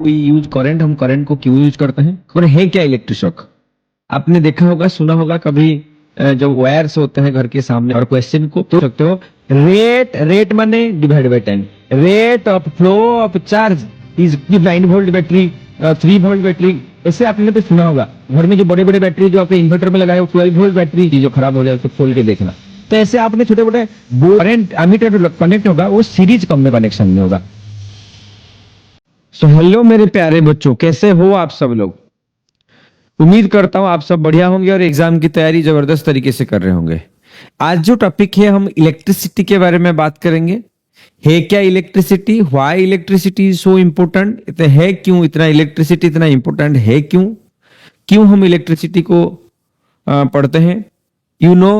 We use current, हम current को क्यों यूज करते हैं और है क्या इलेक्ट्रिक शॉक। आपने देखा होगा, सुना होगा कभी, जब वायर्स होते हैं घर के सामने और क्वेश्चन को पूछ सकते हो, रेट रेट माने divide by time, rate of flow of charge is 9 volt battery, 3 volt battery. ऐसे आपने तो सुना होगा। घर में जो बड़े बड़े बैटरी जो आपके इन्वर्टर में लगाए हो, 12 वोल्ट बैटरी जो खराब हो जाए उसको खोल के देखना। तो ऐसे आपने छोटे मोटे करंट एमीटर कनेक्ट होगा, वो सीरीज कम में कनेक्शन में होगा। सो हेलो मेरे प्यारे बच्चों, कैसे हो आप सब लोग। उम्मीद करता हूं आप सब बढ़िया होंगे और एग्जाम की तैयारी जबरदस्त तरीके से कर रहे होंगे। आज जो टॉपिक है, हम इलेक्ट्रिसिटी के बारे में बात करेंगे। है क्या electricity, why electricity is so important, है क्यों इतना इलेक्ट्रिसिटी इतना इम्पोर्टेंट है, क्यों क्यों हम इलेक्ट्रिसिटी को पढ़ते हैं। यू नो,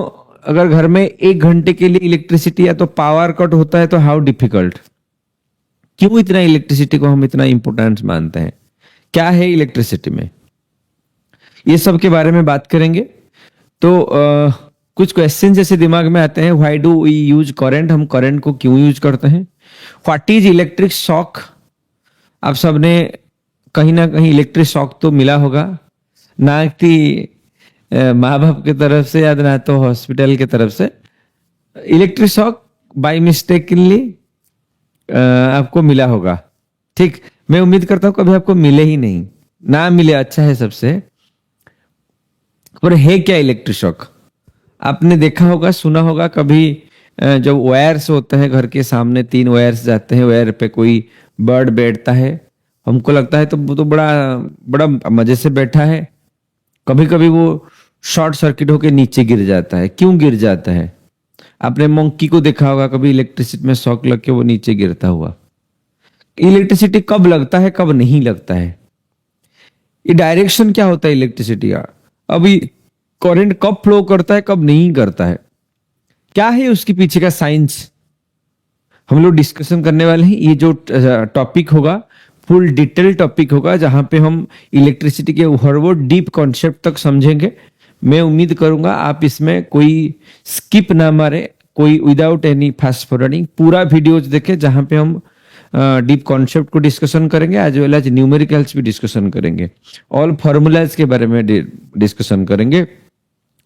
अगर घर में 1 घंटे के लिए इलेक्ट्रिसिटी या तो पावर कट होता है तो हाउ डिफिकल्ट। क्यों इतना इलेक्ट्रिसिटी को हम इतना इंपॉर्टेंस मानते हैं, क्या है इलेक्ट्रिसिटी में, ये सब के बारे में बात करेंगे। तो कुछ क्वेश्चन जैसे दिमाग में आते हैं, why do we use current, हम करंट को क्यों यूज करते हैं। व्हाट इज इलेक्ट्रिक शॉक, आप सबने कहीं ना कहीं इलेक्ट्रिक शॉक तो मिला होगा, ना कि माँ बाप की तरफ से या ना तो हॉस्पिटल की तरफ से। इलेक्ट्रिक शॉक बाय मिस्टेकनली आपको मिला होगा। ठीक, मैं उम्मीद करता हूं कभी आपको मिले ही नहीं, ना मिले अच्छा है सबसे। पर है क्या इलेक्ट्रिक शॉक, आपने देखा होगा, सुना होगा कभी, जब वायर्स होते हैं घर के सामने, 3 वायर्स जाते हैं, वायर पे कोई बर्ड बैठता है, हमको लगता है तो वो तो बड़ा बड़ा मजे से बैठा है। कभी कभी वो शॉर्ट सर्किट होकर नीचे गिर जाता है। क्यों गिर जाता है, आपने मंकी को देखा होगा कभी इलेक्ट्रिसिटी में शॉक लग के वो नीचे गिरता हुआ। इलेक्ट्रिसिटी कब लगता है कब नहीं लगता है, ये डायरेक्शन क्या होता है इलेक्ट्रिसिटी का, अभी करंट कब फ्लो करता है कब नहीं करता है, क्या है उसके पीछे का साइंस, हम लोग डिस्कशन करने वाले हैं। ये जो टॉपिक होगा फुल डिटेल टॉपिक होगा, जहां पे हम इलेक्ट्रिसिटी के हर वो डीप कॉन्सेप्ट तक समझेंगे। मैं उम्मीद करूंगा आप इसमें कोई स्किप ना मारे, कोई विदाउट एनी फास्ट फॉरवर्डिंग पूरा वीडियोज देखें, जहां पे हम डीप कॉन्सेप्ट को डिस्कशन करेंगे, एज वेल एज न्यूमेरिकल्स भी डिस्कशन करेंगे, ऑल फॉर्मूलाज के बारे में डिस्कशन करेंगे,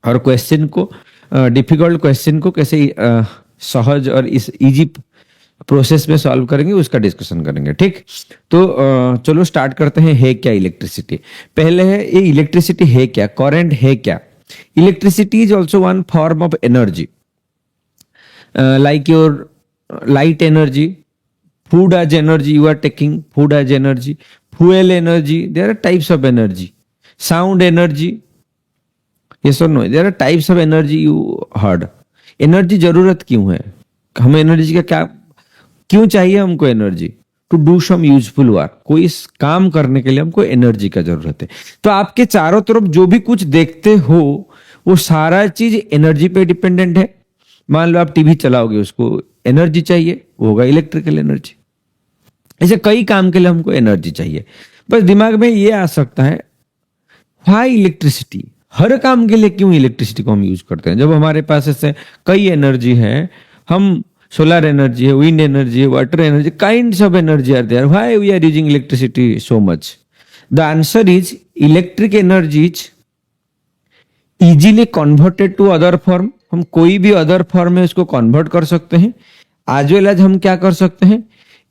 और क्वेश्चन को, डिफिकल्ट क्वेश्चन को कैसे सहज और इस इजी प्रोसेस में सॉल्व करेंगे, उसका डिस्कशन करेंगे। ठीक, तो चलो स्टार्ट करते हैं। है क्या इलेक्ट्रिसिटी, पहले है ये इलेक्ट्रिसिटी है क्या, करंट है क्या। Electricity is also one form of energy, like your light energy, food as energy, you are taking food as energy, fuel energy, there are types of energy, sound energy, yes or no, there are types of energy you heard। Energy जरूरत क्यों है, हमें energy का क्या क्यों चाहिए, हमको energy to do some useful work, कोई काम करने के लिए हमको एनर्जी का जरूरत है। तो आपके चारों तरफ जो भी कुछ देखते हो वो सारा चीज एनर्जी पे डिपेंडेंट है। मान लो आप टीवी चलाओगे, उसको एनर्जी चाहिए, वो होगा इलेक्ट्रिकल एनर्जी। ऐसे कई काम के लिए हमको एनर्जी चाहिए। बस दिमाग में ये आ सकता है, व्हाई इलेक्ट्रिसिटी, हर काम के लिए क्यों इलेक्ट्रिसिटी को हम यूज करते हैं, जब हमारे पास ऐसे कई एनर्जी है, हम सोलर एनर्जी है, विंड एनर्जी है, water energy, kinds of energy are there, why we are using electricity so much. The answer is electric energy is easily converted to other form, हम कोई भी अदर फॉर्म में उसको convert कर सकते हैं। आज वेल आज हम क्या कर सकते हैं,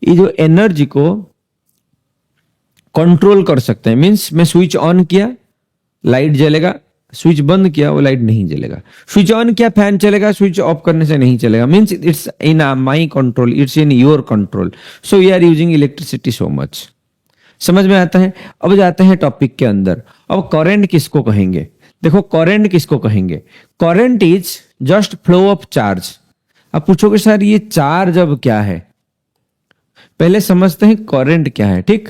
ये जो एनर्जी को कंट्रोल कर सकते हैं। मींस मैं स्विच ऑन किया लाइट जलेगा, स्विच बंद किया वो लाइट नहीं जलेगा, स्विच ऑन किया फैन चलेगा, स्विच ऑफ करने से नहीं चलेगा। Means it's in my control, it's in your control, so we are using electricity so much. समझ में आता है। अब जाते हैं टॉपिक के अंदर। अब करंट किसको कहेंगे, देखो करंट किसको कहेंगे, current is just flow of charge. आप पूछोगे सर ये चार्ज अब क्या है, पहले समझते हैं करंट क्या है। ठीक,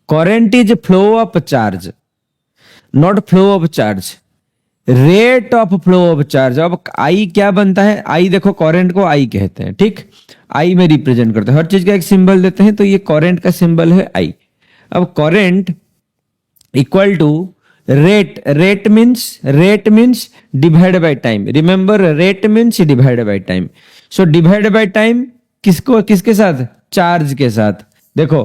current is flow of charge, not flow of charge, rate of flow of charge. अब आई क्या बनता है, आई देखो करंट को आई कहते हैं। ठीक, आई में रिप्रेजेंट करते हैं, हर चीज का एक सिंबल देते हैं, तो ये करंट का सिंबल है आई। अब current equal to rate, rate means divide by time. Remember, rate means divide by time. So divide by time किसको, किसके साथ, चार्ज के साथ। देखो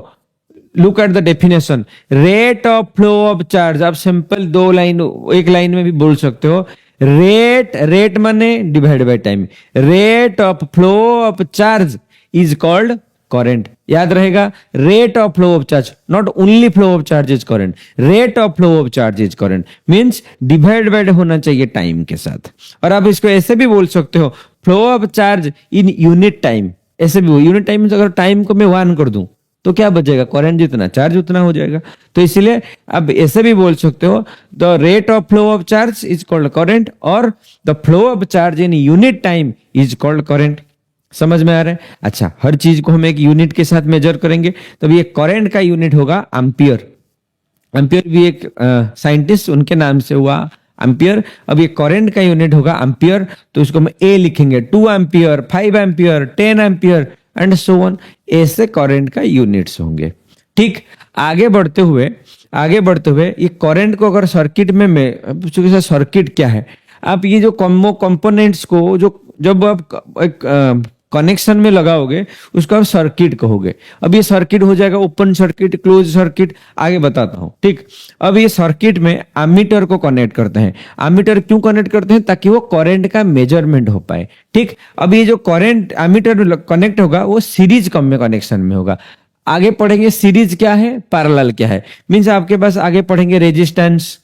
look at the definition, rate of flow of charge. आप simple दो line, एक line में भी बोल सकते हो। रेट माने divide by time, rate of flow of charge is called current. याद रहेगा, rate of flow of charge, not only flow of charge is current, rate of flow of charge is current, means divide by होना चाहिए time के साथ। और आप इसको ऐसे भी बोल सकते हो, flow of charge in unit time. ऐसे भी, यूनिट टाइम अगर टाइम को मैं 1 कर दूं तो क्या बचेगा, करंट जितना चार्ज उतना हो जाएगा। तो इसलिए अब ऐसे भी बोल सकते हो, the rate of flow of charge is called current और the flow of charge in unit time is called current. समझ में आ रहा है? अच्छा, हर चीज को हम एक यूनिट के साथ मेजर करेंगे, तो ये करंट का यूनिट होगा एम्पियर। एम्पियर भी एक साइंटिस्ट, उनके नाम से हुआ एम्पियर। अब ये करंट का यूनिट होगा एम्पियर, तो इसको हम ए लिखेंगे, 2 ampere, 5 ampere, 10 ampere and so on. ऐसे करंट का यूनिट्स होंगे। ठीक, आगे बढ़ते हुए ये करंट को अगर सर्किट में चूंकि सर्किट क्या है, आप ये जो कंपोनेंट्स को जो जब आप एक कनेक्शन में लगाओगे उसको आप सर्किट कहोगे। अब ये सर्किट हो जाएगा ओपन सर्किट, क्लोज सर्किट, आगे बताता हूं। ठीक, अब ये सर्किट में एमीटर को कनेक्ट करते हैं। एमीटर क्यों कनेक्ट करते हैं? ताकि वो करंट का मेजरमेंट हो पाए। ठीक, अब ये जो करंट एमीटर कनेक्ट होगा वो सीरीज में कनेक्शन में होगा। आगे पढ़ेंगे सीरीज क्या है, पैरेलल क्या है। मीन्स आपके पास आगे पढ़ेंगे रेजिस्टेंस,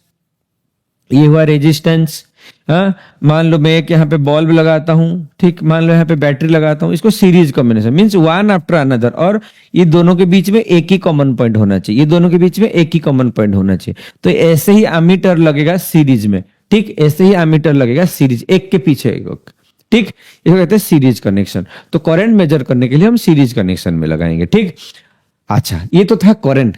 ये हुआ रेजिस्टेंस। हाँ, मान लो मैं एक यहाँ पे बल्ब लगाता हूं, ठीक, मान लो यहाँ पे बैटरी लगाता हूं, इसको series combination means one after another, और ये दोनों के बीच में एक ही कॉमन पॉइंट होना चाहिए, ये दोनों के बीच में एक ही कॉमन पॉइंट होना चाहिए। तो ऐसे ही एमीटर लगेगा सीरीज में। ठीक, ऐसे ही एमीटर लगेगा सीरीज, एक के पीछे एक। ठीक, इसको कहते हैं सीरीज कनेक्शन। तो करंट मेजर करने के लिए हम सीरीज कनेक्शन में लगाएंगे। ठीक, अच्छा, ये तो था current.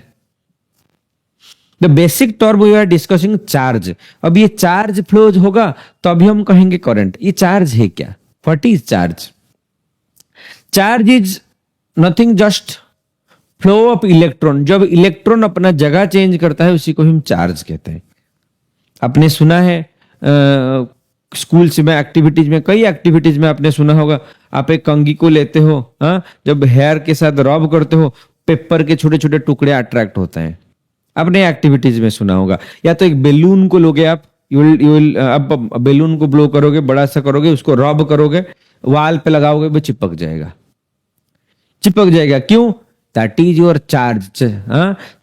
The basic term we are discussing charge. अब ये चार्ज फ्लोज होगा तो अभी हम कहेंगे करंट। ये चार्ज है क्या? What is charge? Charge is nothing just flow of electron. जब इलेक्ट्रॉन अपना जगह चेंज करता है उसी को हम चार्ज कहते हैं। आपने सुना है स्कूल्स में एक्टिविटीज में, कई एक्टिविटीज में आपने सुना होगा, आप एक कंघी को लेते हो, हाँ, जब हेयर के साथ रब करते हो पेपर के छोटे छोटे टुकड़े अट्रैक्ट होते हैं। आपने एक्टिविटीज में सुना होगा। या तो एक बैलून को लोगे आप, आप बैलून को ब्लो करोगे, बड़ा सा करोगे, उसको रब करोगे, वाल पे लगाओगे, वो चिपक जाएगा। क्यों? That is your charge.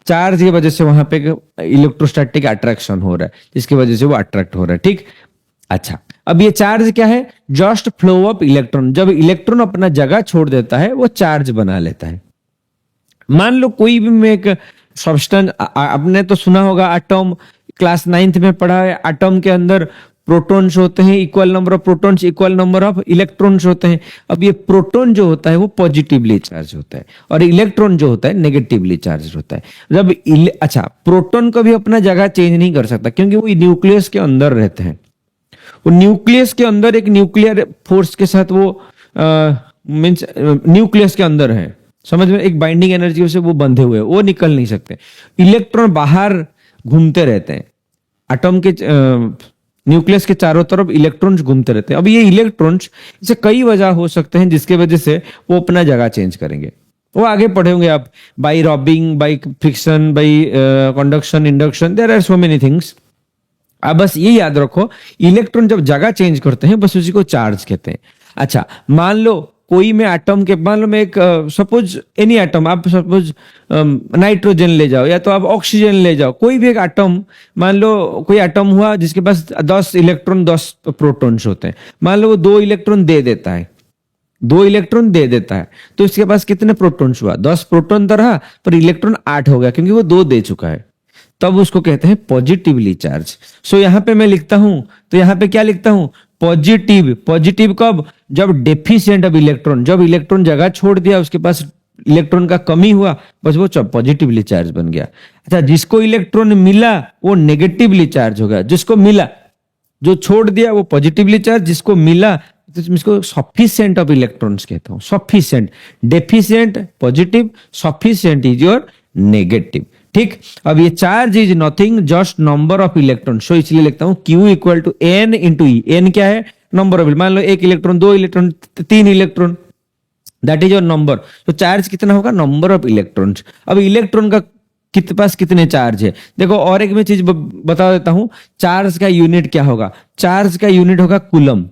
Charge की वजह से वहां पे इलेक्ट्रोस्टैटिक अट्रैक्शन हो रहा है, जिसकी वजह से वो अट्रैक्ट हो रहा है। ठीक, अच्छा, अब ये चार्ज क्या है? Just flow of electron. जब इलेक्ट्रॉन अपना जगह छोड़ देता है वो चार्ज बना लेता है। मान लो कोई भी में एक सब्सटेंस, आपने तो सुना होगा एटॉम, क्लास 9th में पढ़ा है, एटॉम के अंदर प्रोटॉन्स होते हैं, equal number of protons equal number of electrons होते हैं। अब ये प्रोटॉन जो होता है वो पॉजिटिवली चार्ज होता है और इलेक्ट्रॉन जो होता है नेगेटिवली चार्ज होता है। जब अच्छा, प्रोटॉन कभी अपना जगह चेंज नहीं कर सकता क्योंकि वो न्यूक्लियस के अंदर रहते हैं। वो न्यूक्लियस के अंदर एक न्यूक्लियर फोर्स के साथ वो मींस न्यूक्लियस के अंदर है, समझ में, एक बाइंडिंग एनर्जी से वो बंधे हुए, वो निकल नहीं सकते। इलेक्ट्रॉन बाहर घूमते रहते हैं, एटॉम के न्यूक्लियस के चारों तरफ इलेक्ट्रॉन्स घूमते रहते हैं। अब ये इलेक्ट्रॉन्स, इसे कई वजह हो सकते हैं जिसके वजह से वो अपना जगह चेंज करेंगे। वो आगे पढ़ेंगे आप, by rubbing, by friction, by conduction, induction, there are so many things. अब बस ये याद रखो, इलेक्ट्रॉन जब जगह चेंज करते हैं बस उसी को चार्ज कहते हैं। अच्छा, मान लो कोई में एटम के, मान लो मैं एक सपोज एनी एटम, आप सपोज नाइट्रोजन ले जाओ या तो आप ऑक्सीजन ले जाओ, कोई भी एक एटम, मान लो कोई एटम हुआ जिसके पास 10 इलेक्ट्रॉन 10 प्रोटॉन्स होते हैं। मान लो वो 2 इलेक्ट्रॉन दे देता है, 2 इलेक्ट्रॉन दे देता है, तो इसके पास कितने प्रोटॉन्स हुआ? 10 प्रोटॉन तो रहा पर इलेक्ट्रॉन 8 हो गया क्योंकि वो 2 दे चुका है। तब उसको कहते हैं पॉजिटिवली चार्ज। सो यहां पे मैं लिखता हूं, तो यहां पे क्या लिखता हूं? पॉजिटिव। पॉजिटिव कब? जब डेफिशिएंट ऑफ इलेक्ट्रॉन, जब इलेक्ट्रॉन जगह छोड़ दिया, उसके पास इलेक्ट्रॉन का कमी हुआ, बस वो पॉजिटिवली चार्ज बन गया। अच्छा, जिसको इलेक्ट्रॉन मिला वो नेगेटिवली चार्ज हो गया। जिसको मिला, जो छोड़ दिया वो पॉजिटिवली चार्ज, जिसको मिला तो इसको सफिशिएंट ऑफ इलेक्ट्रॉन्स कहता हूं। Sufficient, deficient positive, sufficient is your negative. ठीक, अब ये charge is nothing just number of electron. So इसलिए लिखता हूं Q equal to N into e. N क्या है? नंबर ऑफ, मान लो 1 electron, 2 electron, 3 electron, that is your number. तो चार्ज कितना होगा, नंबर ऑफ इलेक्ट्रॉन्स। अब इलेक्ट्रॉन का कितने पास कितने चार्ज है, देखो और एक मैं चीज बता देता हूं, चार्ज का यूनिट क्या होगा, चार्ज का यूनिट होगा कूलम,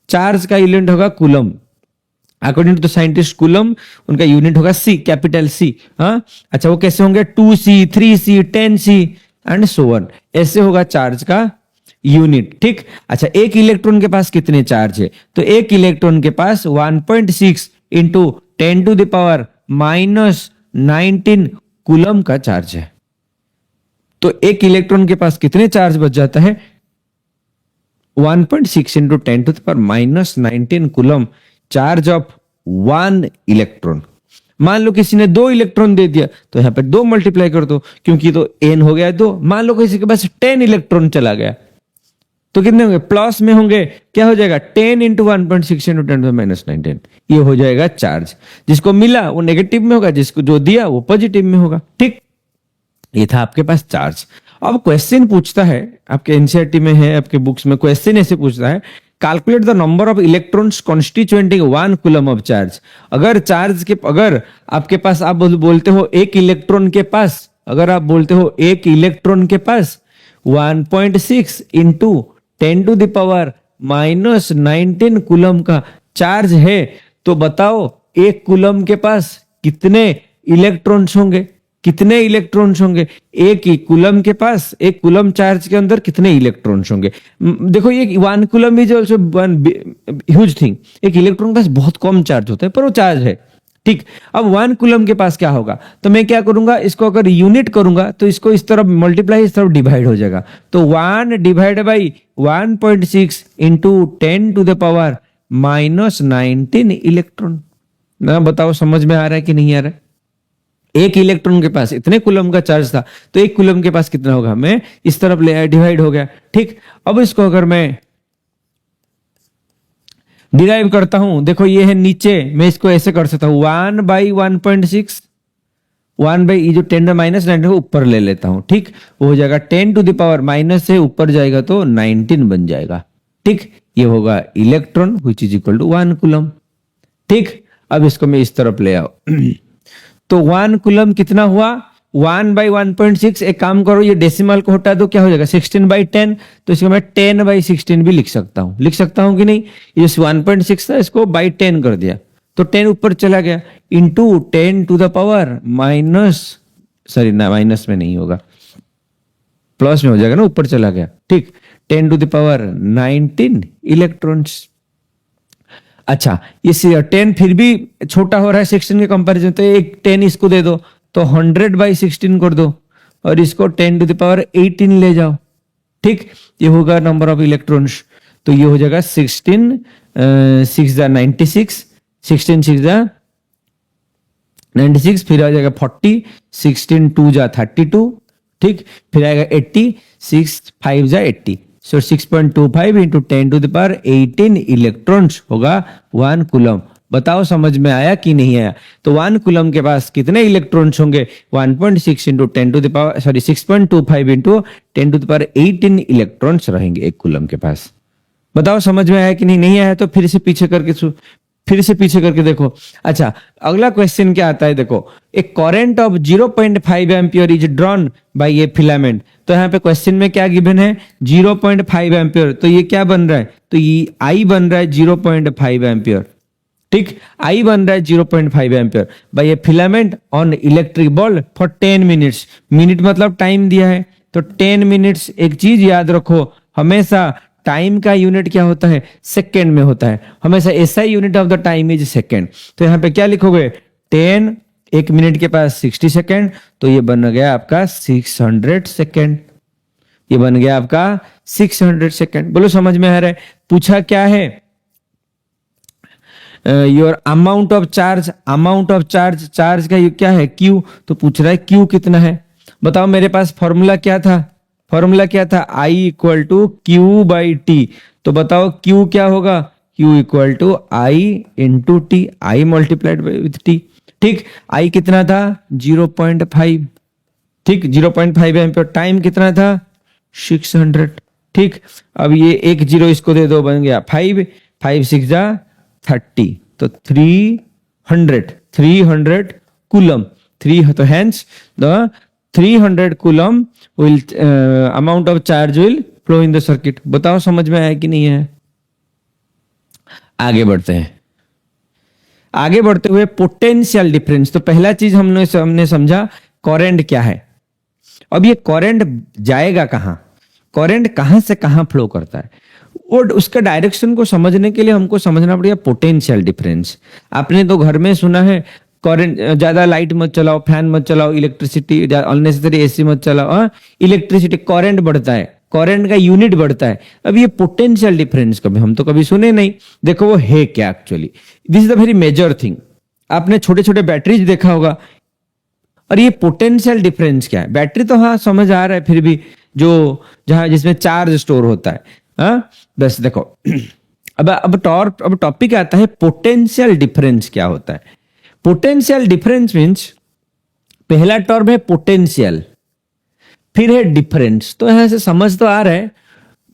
चार्ज का यूनिट होगा coulomb, according to the scientist Coulomb, उनका यूनिट होगा सी, कैपिटल सी। हाँ अच्छा, वो कैसे होंगे, 2C 3C 10C and so on, ऐसे होगा चार्ज का यूनिट। ठीक, अच्छा एक इलेक्ट्रॉन के पास कितने चार्ज है, तो एक इलेक्ट्रॉन के पास 1.6 into 10 to the power -19 coulomb का चार्ज है। तो एक इलेक्ट्रॉन के पास कितने चार्ज बच जाता है, 1.6 into 10 to the power -19 coulomb charge of 1 electron. मान लो किसी ने 2 इलेक्ट्रॉन दे दिया, तो यहां पर 2 मल्टीप्लाई कर दो, क्योंकि तो n हो गया 2। मान लो किसी के पास 10 इलेक्ट्रॉन चला गया, तो कितने होंगे, प्लस में होंगे, क्या हो जाएगा 10 इंटू 1.6 इंटू 10 - 19, ये हो जाएगा चार्ज। जिसको मिला वो नेगेटिव में होगा, जिसको जो दिया वो पॉजिटिव में होगा। ठीक, ये था आपके पास चार्ज। अब क्वेश्चन पूछता है, आपके एनसीईआरटी में है, आपके बुक्स में क्वेश्चन ऐसे पूछता है, calculate the number of electrons constituting 1 coulomb of charge. अगर आपके पास आप बोलते हो एक इलेक्ट्रॉन के पास, अगर आप बोलते हो एक इलेक्ट्रॉन के पास 1.6 into 10 to the power -19 coulomb का चार्ज है, तो बताओ एक कूलम के पास कितने इलेक्ट्रॉन्स होंगे, कितने इलेक्ट्रॉन्स होंगे, एक ही कूलम के पास, एक कूलम चार्ज के अंदर कितने इलेक्ट्रॉन्स होंगे। देखो ये 1 coulomb is also one huge thing, एक इलेक्ट्रॉन के पास बहुत कम चार्ज होता है पर वो चार्ज है। ठीक, अब 1 कूलम के पास क्या होगा, तो मैं क्या करूंगा, इसको अगर यूनिट करूंगा तो इसको इस तरफ मल्टीप्लाई, इस तरफ डिवाइड हो जाएगा, तो 1 divide by 1.6 into 10 to the power -19 electron. ना बताओ समझ में आ रहा है कि नहीं आ रहा है। एक इलेक्ट्रॉन के पास इतने कूलम का चार्ज था, तो एक कूलम के पास कितना होगा, मैं इस तरफ ले आया, डिवाइड हो गया। ठीक, अब इसको अगर मैं डिराइव करता हूं, देखो ये है नीचे, मैं इसको ऐसे कर सकता हूं 1 बाई 1.6, 1 बाई ये जो 10 -19 को ऊपर ले लेता हूं। ठीक, वो हो जाएगा 10 टू द पावर माइनस से ऊपर जाएगा तो 19 बन जाएगा। ठीक, ये होगा electron which is equal to 1 coulomb. ठीक, अब इसको मैं इस तरफ ले आओ तो 1 कूलम कितना हुआ, 1 बाई 1.6, एक काम करो ये डेसिमल को हटा दो, क्या हो जाएगा 16/10, तो इसको मैं 10/16 भी लिख सकता हूं कि नहीं। ये 1.6 था, इसको बाई 10 कर दिया, तो 10 ऊपर चला गया, into 10 to the power minus में नहीं होगा, प्लस में हो जाएगा ना, ऊपर चला गया। ठीक, 10 टू द पावर 19 इलेक्ट्रॉन्स। अच्छा, ये 10 फिर भी छोटा हो रहा है 16 के कंपैरिजन, तो एक 10 इसको दे दो, तो 100/16 कर दो, और इसको 10 टू द पावर 18 ले जाओ। ठीक, ये होगा नंबर ऑफ इलेक्ट्रॉन्स, तो ये हो जाएगा 16 6 96, 16 6 96, फिर आ जाएगा 40, 16 2 32। ठीक, फिर आएगा 80, 6 5 80, so 6.25 into 10 to the power 18 electrons होगा 1 कूलम। बताओ समझ में आया कि नहीं आया। तो 1 कूलम के पास कितने इलेक्ट्रॉन्स होंगे, 1.6 into 10 to the power 6.25 into 10 to the power 18 electrons रहेंगे एक कूलम के पास। बताओ समझ में आया कि नहीं आया, तो फिर से पीछे करके देखो। अच्छा, अगला क्वेश्चन क्या आता है, देखो एक current of 0.5 ampere is drawn by a filament. तो यहाँ पे क्वेश्चन में क्या गिवन है, 0.5 एम्पियर, तो ये क्या बन रहा है, तो ये आई बन रहा है 0.5 एम्पियर। ठीक, आई बन रहा है 0.5 ampere by a filament on electric bulb for 10 minutes. Minute मतलब टाइम दिया है, तो 10 मिनट्स। एक चीज याद रखो, हमेशा टाइम का यूनिट क्या होता है, सेकेंड में होता है, हमेशा ऐसा unit of the time is second. तो यहाँ पे क्या लिखोगे, 10, एक मिनट के पास 60 सेकेंड, तो ये बन गया आपका 600 सेकेंड, ये बन गया आपका 600 सेकेंड। बोलो समझ में आ रहा है। पूछा क्या है, your amount of charge, charge का क्या है, क्यू, तो पूछ रहा है क्यू कितना है। बताओ मेरे पास फॉर्मूला क्या था, I equal to Q by T. तो बताओ क्यू क्या होगा, Q equal to I into T, I multiplied with T. ठीक, I कितना था 0.5, ठीक 0.5 एम्पियर, टाइम कितना था 600। ठीक, अब ये एक जीरो इसको दे दो, बन गया 5, 5 6 30, तो 3 100, 300 coulomb, 3, तो hence the 300 coulomb will amount of charge will flow in the circuit. बताओ समझ में आया कि नहीं है? आगे बढ़ते हैं। आगे बढ़ते हुए पोटेंशियल डिफरेंस, तो पहला चीज हमने समझा करंट क्या है। अब ये करंट जाएगा कहां, करंट कहां से कहां फ्लो करता है, और उसका डायरेक्शन को समझने के लिए हमको समझना पड़ेगा पोटेंशियल डिफरेंस। आपने तो घर में सुना है करंट, ज्यादा लाइट मत चलाओ, फैन मत चलाओ, इलेक्ट्रिसिटी अननेसेसरी एसी मत चलाओ, इलेक्ट्रिसिटी करंट बढ़ता है, करंट का यूनिट बढ़ता है। अब ये पोटेंशियल डिफरेंस कभी हम तो कभी सुने नहीं। देखो वो है क्या actually, this is the very major thing. आपने छोटे छोटे बैटरीज देखा होगा, और ये पोटेंशियल डिफरेंस क्या है। बैटरी तो हाँ समझ आ रहा है, फिर भी जो जहां जिसमें चार्ज स्टोर होता है, हाँ बस देखो अब टॉपिक आता है पोटेंशियल डिफरेंस क्या होता है। पोटेंशियल डिफरेंस मींस पहला टर्म है पोटेंशियल, फिर है डिफरेंस। तो यहां से समझ तो आ रहा है,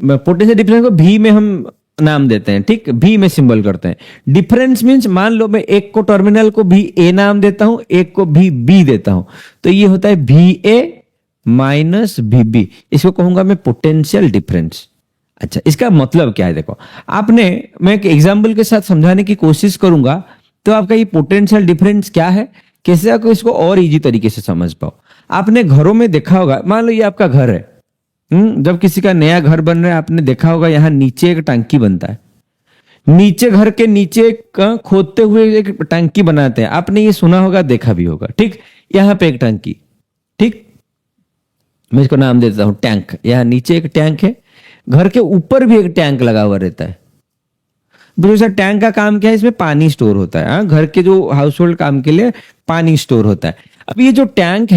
पोटेंशियल डिफरेंस को भी में हम नाम देते हैं, ठीक, भी में सिंबल करते हैं। डिफरेंस मींस मान लो मैं एक को टर्मिनल को भी ए नाम देता हूं, एक को भी बी देता हूं, तो ये होता है भी ए माइनस भी बी, इसको कहूंगा मैं पोटेंशियल डिफरेंस। अच्छा, इसका मतलब क्या है देखो, मैं एक एग्जाम्पल के साथ समझाने की कोशिश करूंगा, तो आपका ये पोटेंशियल डिफरेंस क्या है, कैसे आपको इसको और इजी तरीके से समझ पाओ। आपने घरों में देखा होगा, मान लो ये आपका घर है, जब किसी का नया घर बन रहा है, आपने देखा होगा यहाँ नीचे एक टंकी बनता है, नीचे घर के नीचे खोदते हुए एक टंकी बनाते हैं, आपने ये सुना होगा, देखा भी होगा, ठीक। यहाँ पे एक टंकी, ठीक, मैं इसको नाम देता हूं टैंक। यहाँ नीचे एक टैंक है, घर के ऊपर भी एक टैंक लगा हुआ रहता है। दूसरा टैंक का काम क्या है, इसमें पानी स्टोर होता है, घर के जो हाउस होल्ड काम के लिए पानी स्टोर होता है। अब ये जो टैंक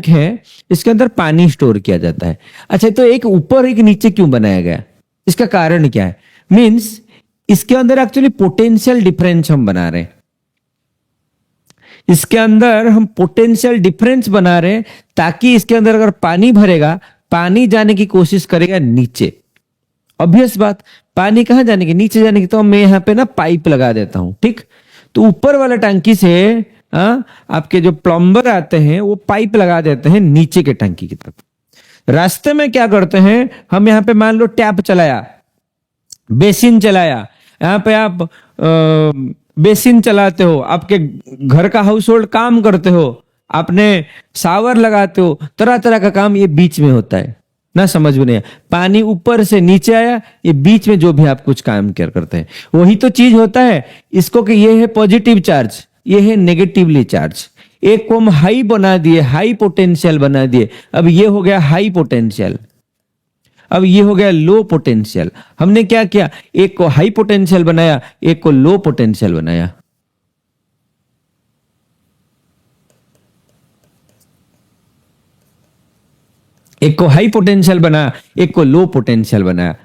है, इसके अंदर पानी स्टोर किया जाता है। अच्छा, तो एक ऊपर एक नीचे क्यों बनाया गया, इसका कारण क्या है, मीन्स इसके अंदर एक्चुअली पोटेंशियल डिफरेंस हम बना रहे हैं। इसके अंदर हम पोटेंशियल डिफरेंस बना रहे हैं ताकि इसके अंदर अगर पानी भरेगा, पानी जाने की कोशिश करेगा नीचे। ऑब्वियस बात, पानी कहां जाने की, नीचे जाने की। तो मैं यहाँ पे ना पाइप लगा देता हूं, ठीक। तो ऊपर वाला टंकी से आपके जो प्लम्बर आते हैं वो पाइप लगा देते हैं नीचे के टंकी की तरफ। रास्ते में क्या करते हैं, हम यहाँ पे मान लो टैप चलाया, बेसिन चलाया, यहाँ पे आप बेसिन चलाते हो, आपके घर का हाउस होल्ड काम करते हो, आपने शावर लगाते हो, तरह तरह का काम ये बीच में होता है ना, समझ में नहीं। पानी ऊपर से नीचे आया, ये बीच में जो भी आप कुछ काम क्या करते हैं वही तो चीज होता है। इसको कि ये है पॉजिटिव चार्ज, ये है नेगेटिवली चार्ज। एक को हम हाई बना दिए, हाई पोटेंशियल बना दिए, अब ये हो गया हाई पोटेंशियल, अब ये हो गया लो पोटेंशियल। हमने क्या किया, एक को हाई पोटेंशियल बनाया, एक को लो पोटेंशियल बनाया। एक को हाई पोटेंशियल बनाया, एक को लो पोटेंशियल बनाया,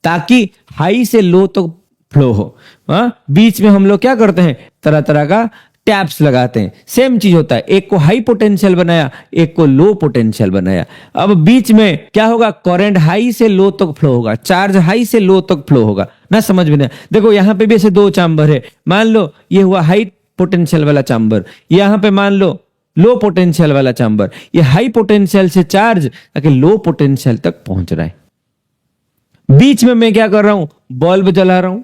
ताकि हाई से लो तो फ्लो हो। बीच में हम लोग क्या करते हैं, तरह तरह का टैप्स लगाते हैं। सेम चीज होता है, एक को हाई पोटेंशियल बनाया, एक को लो पोटेंशियल बनाया। अब बीच में क्या होगा, करंट हाई से लो तक फ्लो होगा, चार्ज हाई से लो तक फ्लो होगा ना, समझ में नहीं। देखो यहाँ पे भी ऐसे दो चैम्बर है, मान लो ये हुआ हाई पोटेंशियल वाला चैम्बर, यहां पे मान लो लो पोटेंशियल वाला चैम्बर। ये हाई पोटेंशियल से चार्ज ताकि लो पोटेंशियल तक पहुंच रहा है। बीच में मैं क्या कर रहा हूं, बल्ब जला रहा हूं,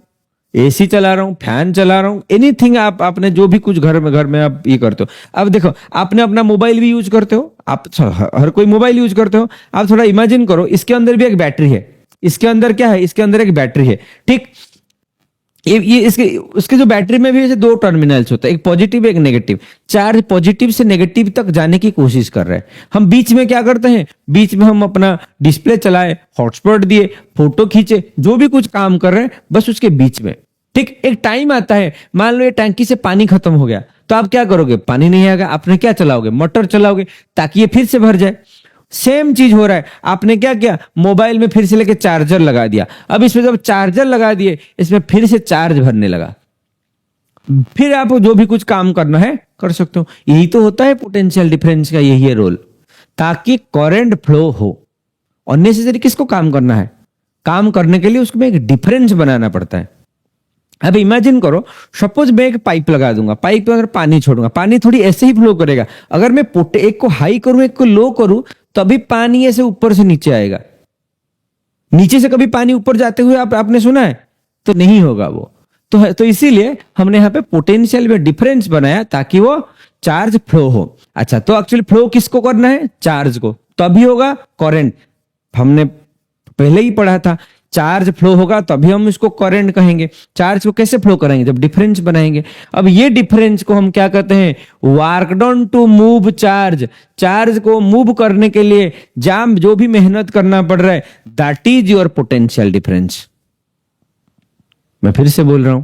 एसी चला रहा हूं, फैन चला रहा हूं, एनीथिंग आपने जो भी कुछ घर में आप ये करते हो। अब देखो, आपने अपना मोबाइल भी यूज करते हो, आप हर कोई मोबाइल यूज करते हो। आप थोड़ा इमेजिन करो, इसके अंदर भी एक बैटरी है, इसके अंदर क्या है, इसके अंदर एक बैटरी है, ठीक। ये इसके जो बैटरी में भी ऐसे दो टर्मिनल्स होते हैं, एक पॉजिटिव एक नेगेटिव। चार्ज पॉजिटिव से नेगेटिव तक जाने की कोशिश कर रहे हैं। हम बीच में क्या करते हैं, बीच में हम अपना डिस्प्ले चलाए, हॉटस्पॉट दिए, फोटो खींचे, जो भी कुछ काम कर रहे हैं बस उसके बीच में, ठीक। एक टाइम आता है, मान लो ये टैंकी से पानी खत्म हो गया, तो आप क्या करोगे, पानी नहीं आएगा, आपने क्या चलाओगे, मोटर चलाओगे ताकि ये फिर से भर जाए। सेम चीज हो रहा है, आपने क्या किया, मोबाइल में फिर से लेके चार्जर लगा दिया। अब इसमें जब चार्जर लगा दिए, इसमें फिर से चार्ज भरने लगा, फिर आप जो भी कुछ काम करना है कर सकते हो। यही तो होता है पोटेंशियल डिफरेंस का, यही है रोल, ताकि करंट फ्लो हो। अननेसेसरी किसको काम करना है, काम करने के लिए उसमें एक डिफरेंस बनाना पड़ता है। अब इमेजिन करो, सपोज मैं एक पाइप लगा दूंगा, पाइप में अगर पानी छोड़ूंगा, पानी थोड़ी ऐसे ही फ्लो करेगा। अगर मैं एक को हाई करूं एक को लो करूं, तभी पानी ऐसे ऊपर से नीचे आएगा। नीचे से कभी पानी ऊपर जाते हुए आपने सुना है? तो नहीं होगा वो। तो इसीलिए हमने यहाँ पे पोटेंशियल में डिफरेंस बनाया ताकि वो चार्ज फ्लो हो। अच्छा, तो एक्चुअली फ्लो किसको करना है? चार्ज को, तभी होगा करंट। हमने पहले ही पढ़ा था, चार्ज फ्लो होगा तभी हम इसको करंट कहेंगे। चार्ज को कैसे फ्लो कराएंगे? जब डिफरेंस बनाएंगे। अब ये डिफरेंस को हम क्या कहते हैं? Work done to move charge. Charge को मूव करने के लिए जो भी मेहनत करना पड़ रहा है, that is your potential difference. मैं फिर से बोल रहा हूं,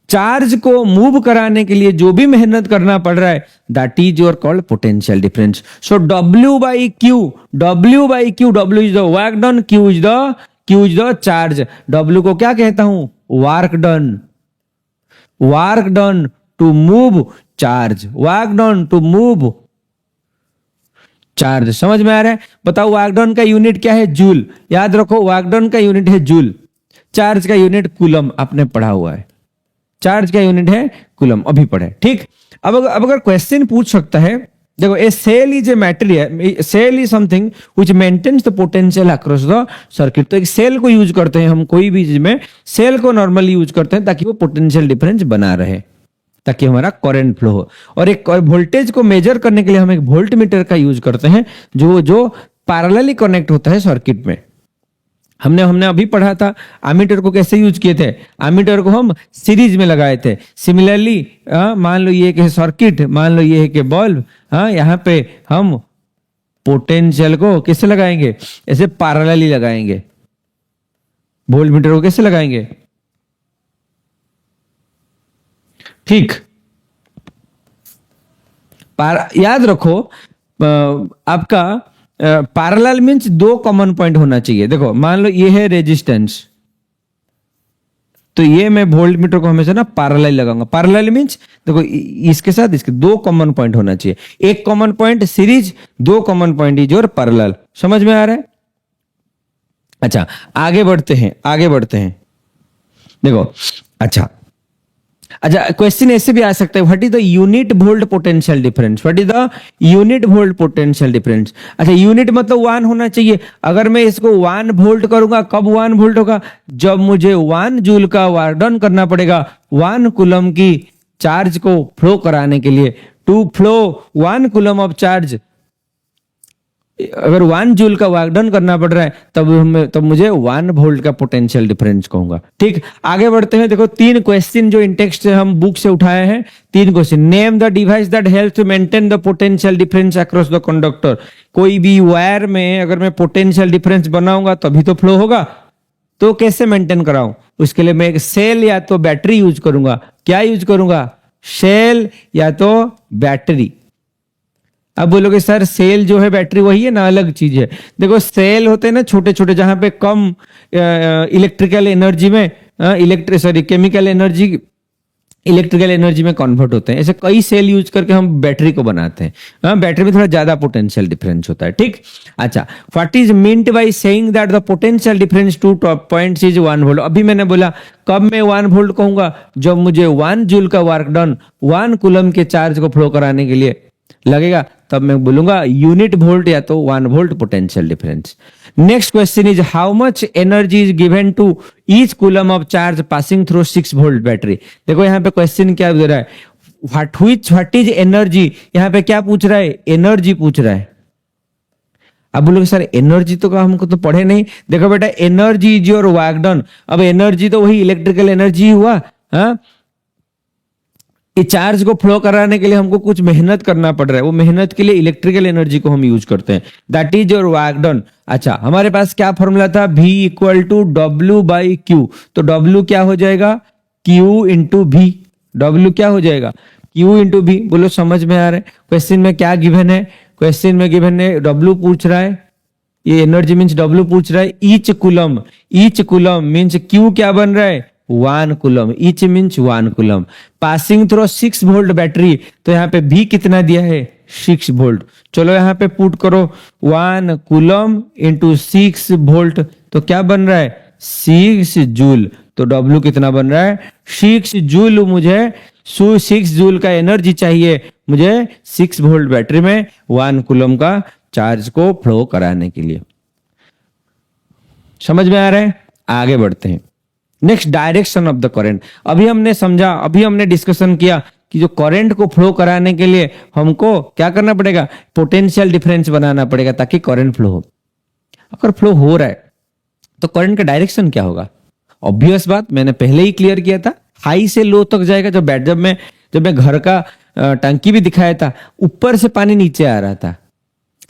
चार्ज को मूव कराने के लिए जो भी मेहनत करना पड़ रहा है, that is your called potential difference. So W by Q, W is the work done, Q is the charge. W को क्या कहता हूं? Work done to move charge, work done to move charge. समझ में आ रहा है? बताओ, वर्क डन का यूनिट क्या है? जूल। याद रखो, वर्क डन का यूनिट है जूल। चार्ज का यूनिट कूलम, आपने पढ़ा हुआ है। चार्ज का यूनिट है कूलम, अभी पढ़े। ठीक, अब अगर क्वेश्चन पूछ सकता है, देखो, a cell is a material, cell is something which maintains the potential across the circuit. तो एक सेल को यूज करते हैं हम, कोई भी चीज में सेल को नॉर्मली यूज करते हैं ताकि वो पोटेंशियल डिफरेंस बना रहे, ताकि हमारा करंट फ्लो हो। और एक वोल्टेज को मेजर करने के लिए हम एक वोल्ट मीटर का यूज करते हैं, जो पैरेलली कनेक्ट होता है सर्किट में। हमने अभी पढ़ा था एमीटर को कैसे यूज किए थे। एमीटर को हम सीरीज में लगाए थे। सिमिलरली मान लो ये कि सर्किट, मान लो ये है कि बल्ब, यहाँ पे हम पोटेंशियल को कैसे लगाएंगे? ऐसे पैरेलली लगाएंगे। वोल्ट मीटर को कैसे लगाएंगे? ठीक, याद रखो, आपका पैरेलल मींस दो कॉमन पॉइंट होना चाहिए। देखो, मान लो ये है रेजिस्टेंस, तो ये मैं वोल्ट मीटर को हमेशा ना पैरेलल लगाऊंगा। पैरेलल मींस देखो, इसके साथ इसके दो कॉमन पॉइंट होना चाहिए। एक कॉमन पॉइंट सीरीज, दो कॉमन पॉइंट इज और पैरेलल। समझ में आ रहा है? अच्छा, आगे बढ़ते हैं। देखो, अच्छा, क्वेश्चन ऐसे भी आ सकता है, what is the unit volt potential difference? What is the unit volt potential difference? अच्छा, यूनिट मतलब 1 होना चाहिए। अगर मैं इसको 1 वोल्ट करूंगा, कब 1 वोल्ट होगा? जब मुझे 1 जूल का वर्क डन करना पड़ेगा 1 कूलम की चार्ज को फ्लो कराने के लिए। To flow 1 coulomb of charge, अगर 1 जूल का वर्क डन करना पड़ रहा है, तब मुझे 1 वोल्ट का पोटेंशियल डिफरेंस कहूंगा। ठीक, आगे बढ़ते हैं। देखो, 3 क्वेश्चन जो इन टेक्स्ट से हम बुक से उठाए हैं, 3 question. Name the device that helps to maintain the potential difference across the conductor. कोई भी वायर में अगर मैं पोटेंशियल डिफरेंस बनाऊंगा तभी तो फ्लो होगा। तो कैसे मेंटेन कराऊं? उसके लिए मैं एक सेल या तो बैटरी यूज करूंगा। क्या यूज करूंगा? सेल या तो बैटरी। अब बोलोगे सर, सेल जो है बैटरी वही है ना, अलग चीज है? देखो, सेल होते हैं ना छोटे छोटे, जहां पे कम इलेक्ट्रिकल एनर्जी में केमिकल एनर्जी इलेक्ट्रिकल एनर्जी में कन्वर्ट होते हैं। ऐसे कई सेल यूज करके हम बैटरी को बनाते हैं। बैटरी में थोड़ा ज्यादा पोटेंशियल डिफरेंस होता है। ठीक, अच्छा, what is meant by saying that the potential difference two top points is 1 volt? अभी मैंने बोला, कब मैं 1 वोल्ट कहूंगा? जब मुझे 1 जूल का वर्क डन 1 कूलम के चार्ज को फ्लो कराने के लिए लगेगा, तब मैं बोलूंगा यूनिट वोल्ट या तो 1 volt potential difference. Next question is how much energy is given to each coulomb of charge passing through 6 volt battery. देखो, यहाँ पे क्वेश्चन क्या दे रहा है? What is energy? यहाँ पे क्या पूछ रहा है? एनर्जी पूछ रहा है। अब बोलोगे सर, एनर्जी तो हमको तो पढ़े नहीं। देखो बेटा, energy is your work done. अब एनर्जी तो वही इलेक्ट्रिकल एनर्जी हुआ। इस चार्ज को फ्लो कराने के लिए हमको कुछ मेहनत करना पड़ रहा है, वो मेहनत के लिए इलेक्ट्रिकल एनर्जी को हम यूज करते हैं। That is your work done. अच्छा, हमारे पास क्या फॉर्मूला था? V equal to W by Q। तो W क्या हो जाएगा? Q into V। W क्या हो जाएगा? Q into V। बोलो, समझ में आ रहा है? क्वेश्चन में क्या गिवन है? क्वेश्चन में गिवन है W पूछ रहा है, ये एनर्जी मीन्स W पूछ रहा है। ईच कूलम मीन्स Q क्या बन रहा है? 1 coulomb. Each means 1 coulomb. Passing through 6 volt battery, तो यहाँ पे भी कितना दिया है? 6 वोल्ट। चलो यहाँ पे पुट करो 1 कूलम इंटू 6 वोल्ट, तो क्या बन रहा है? 6 जूल। तो तो W कितना बन रहा है 6 जूल। मुझे 6 जूल का एनर्जी चाहिए मुझे 6 वोल्ट बैटरी में 1 कूलम का चार्ज को फ्लो कराने के लिए। समझ में आ रहा है? आगे बढ़ते हैं। Next, direction of the current. अभी हमने समझा, अभी हमने डिस्कशन किया कि जो करंट को फ्लो कराने के लिए हमको क्या करना पड़ेगा, पोटेंशियल डिफरेंस बनाना पड़ेगा ताकि करंट फ्लो हो। अगर फ्लो हो रहा है तो करंट का डायरेक्शन क्या होगा? ऑब्वियस बात, मैंने पहले ही क्लियर किया था, हाई से लो तक जाएगा। जब मैं घर का टंकी भी दिखाया था, ऊपर से पानी नीचे आ रहा था।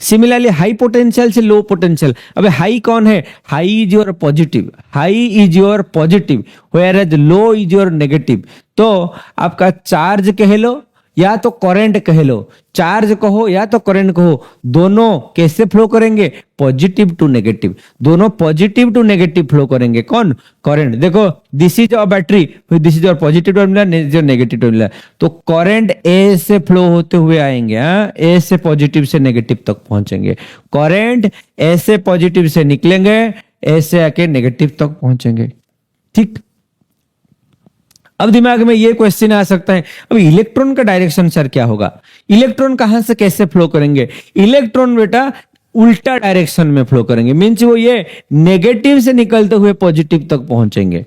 सिमिलरली हाई पोटेंशियल से लो पोटेंशियल। अबे हाई कौन है? High is your positive, high is your positive, whereas low is your negative. तो आपका चार्ज कह लो या तो करंट कह लो, चार्ज कहो या तो करंट कहो, दोनों कैसे फ्लो करेंगे? Positive to negative. दोनों पॉजिटिव टू नेगेटिव फ्लो करेंगे। कौन? करंट। देखो, this is a battery, this is your positive terminal, this is your negative terminal. तो करंट ए से फ्लो होते हुए आएंगे, ए से पॉजिटिव से नेगेटिव तक पहुंचेंगे। करंट ए से पॉजिटिव से निकलेंगे, ए से आके नेगेटिव तक पहुंचेंगे। ठीक। अब दिमाग में ये क्वेश्चन आ सकता है, अब इलेक्ट्रॉन का डायरेक्शन सर क्या होगा? इलेक्ट्रॉन कहां से कैसे फ्लो करेंगे? इलेक्ट्रॉन बेटा उल्टा डायरेक्शन में फ्लो करेंगे। मींस वो ये नेगेटिव से निकलते हुए पॉजिटिव तक पहुंचेंगे।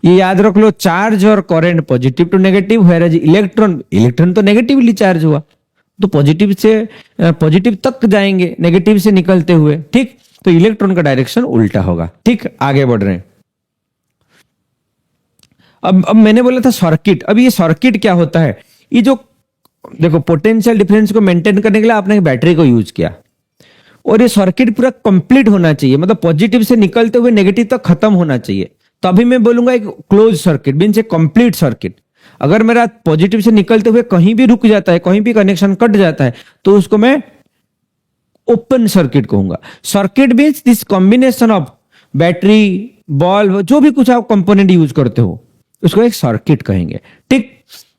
ये याद रख लो, चार्ज और current positive to negative, whereas electron तो नेगेटिवली चार्ज हुआ तो पॉजिटिव से पॉजिटिव तक जाएंगे, नेगेटिव से निकलते हुए। ठीक। तो इलेक्ट्रॉन का डायरेक्शन उल्टा होगा। ठीक। आगे बढ़ रहे हैं। अब मैंने बोला था सर्किट। अब ये सर्किट क्या होता है? ये जो देखो, पोटेंशियल डिफरेंस को मेंटेन करने के लिए आपने एक बैटरी को यूज किया और ये सर्किट पूरा कंप्लीट होना चाहिए, मतलब पॉजिटिव से निकलते हुए नेगेटिव तक खत्म होना चाहिए। तो अभी मैं बोलूंगा एक क्लोज सर्किट मींस ए कंप्लीट सर्किट। अगर मेरा पॉजिटिव से निकलते हुए कहीं भी रुक जाता है, कहीं भी कनेक्शन कट जाता है, तो उसको मैं ओपन सर्किट कहूंगा। Circuit means this combination of battery, bulb, जो भी कुछ आप कंपोनेंट यूज करते हो उसको एक सर्किट कहेंगे। ठीक।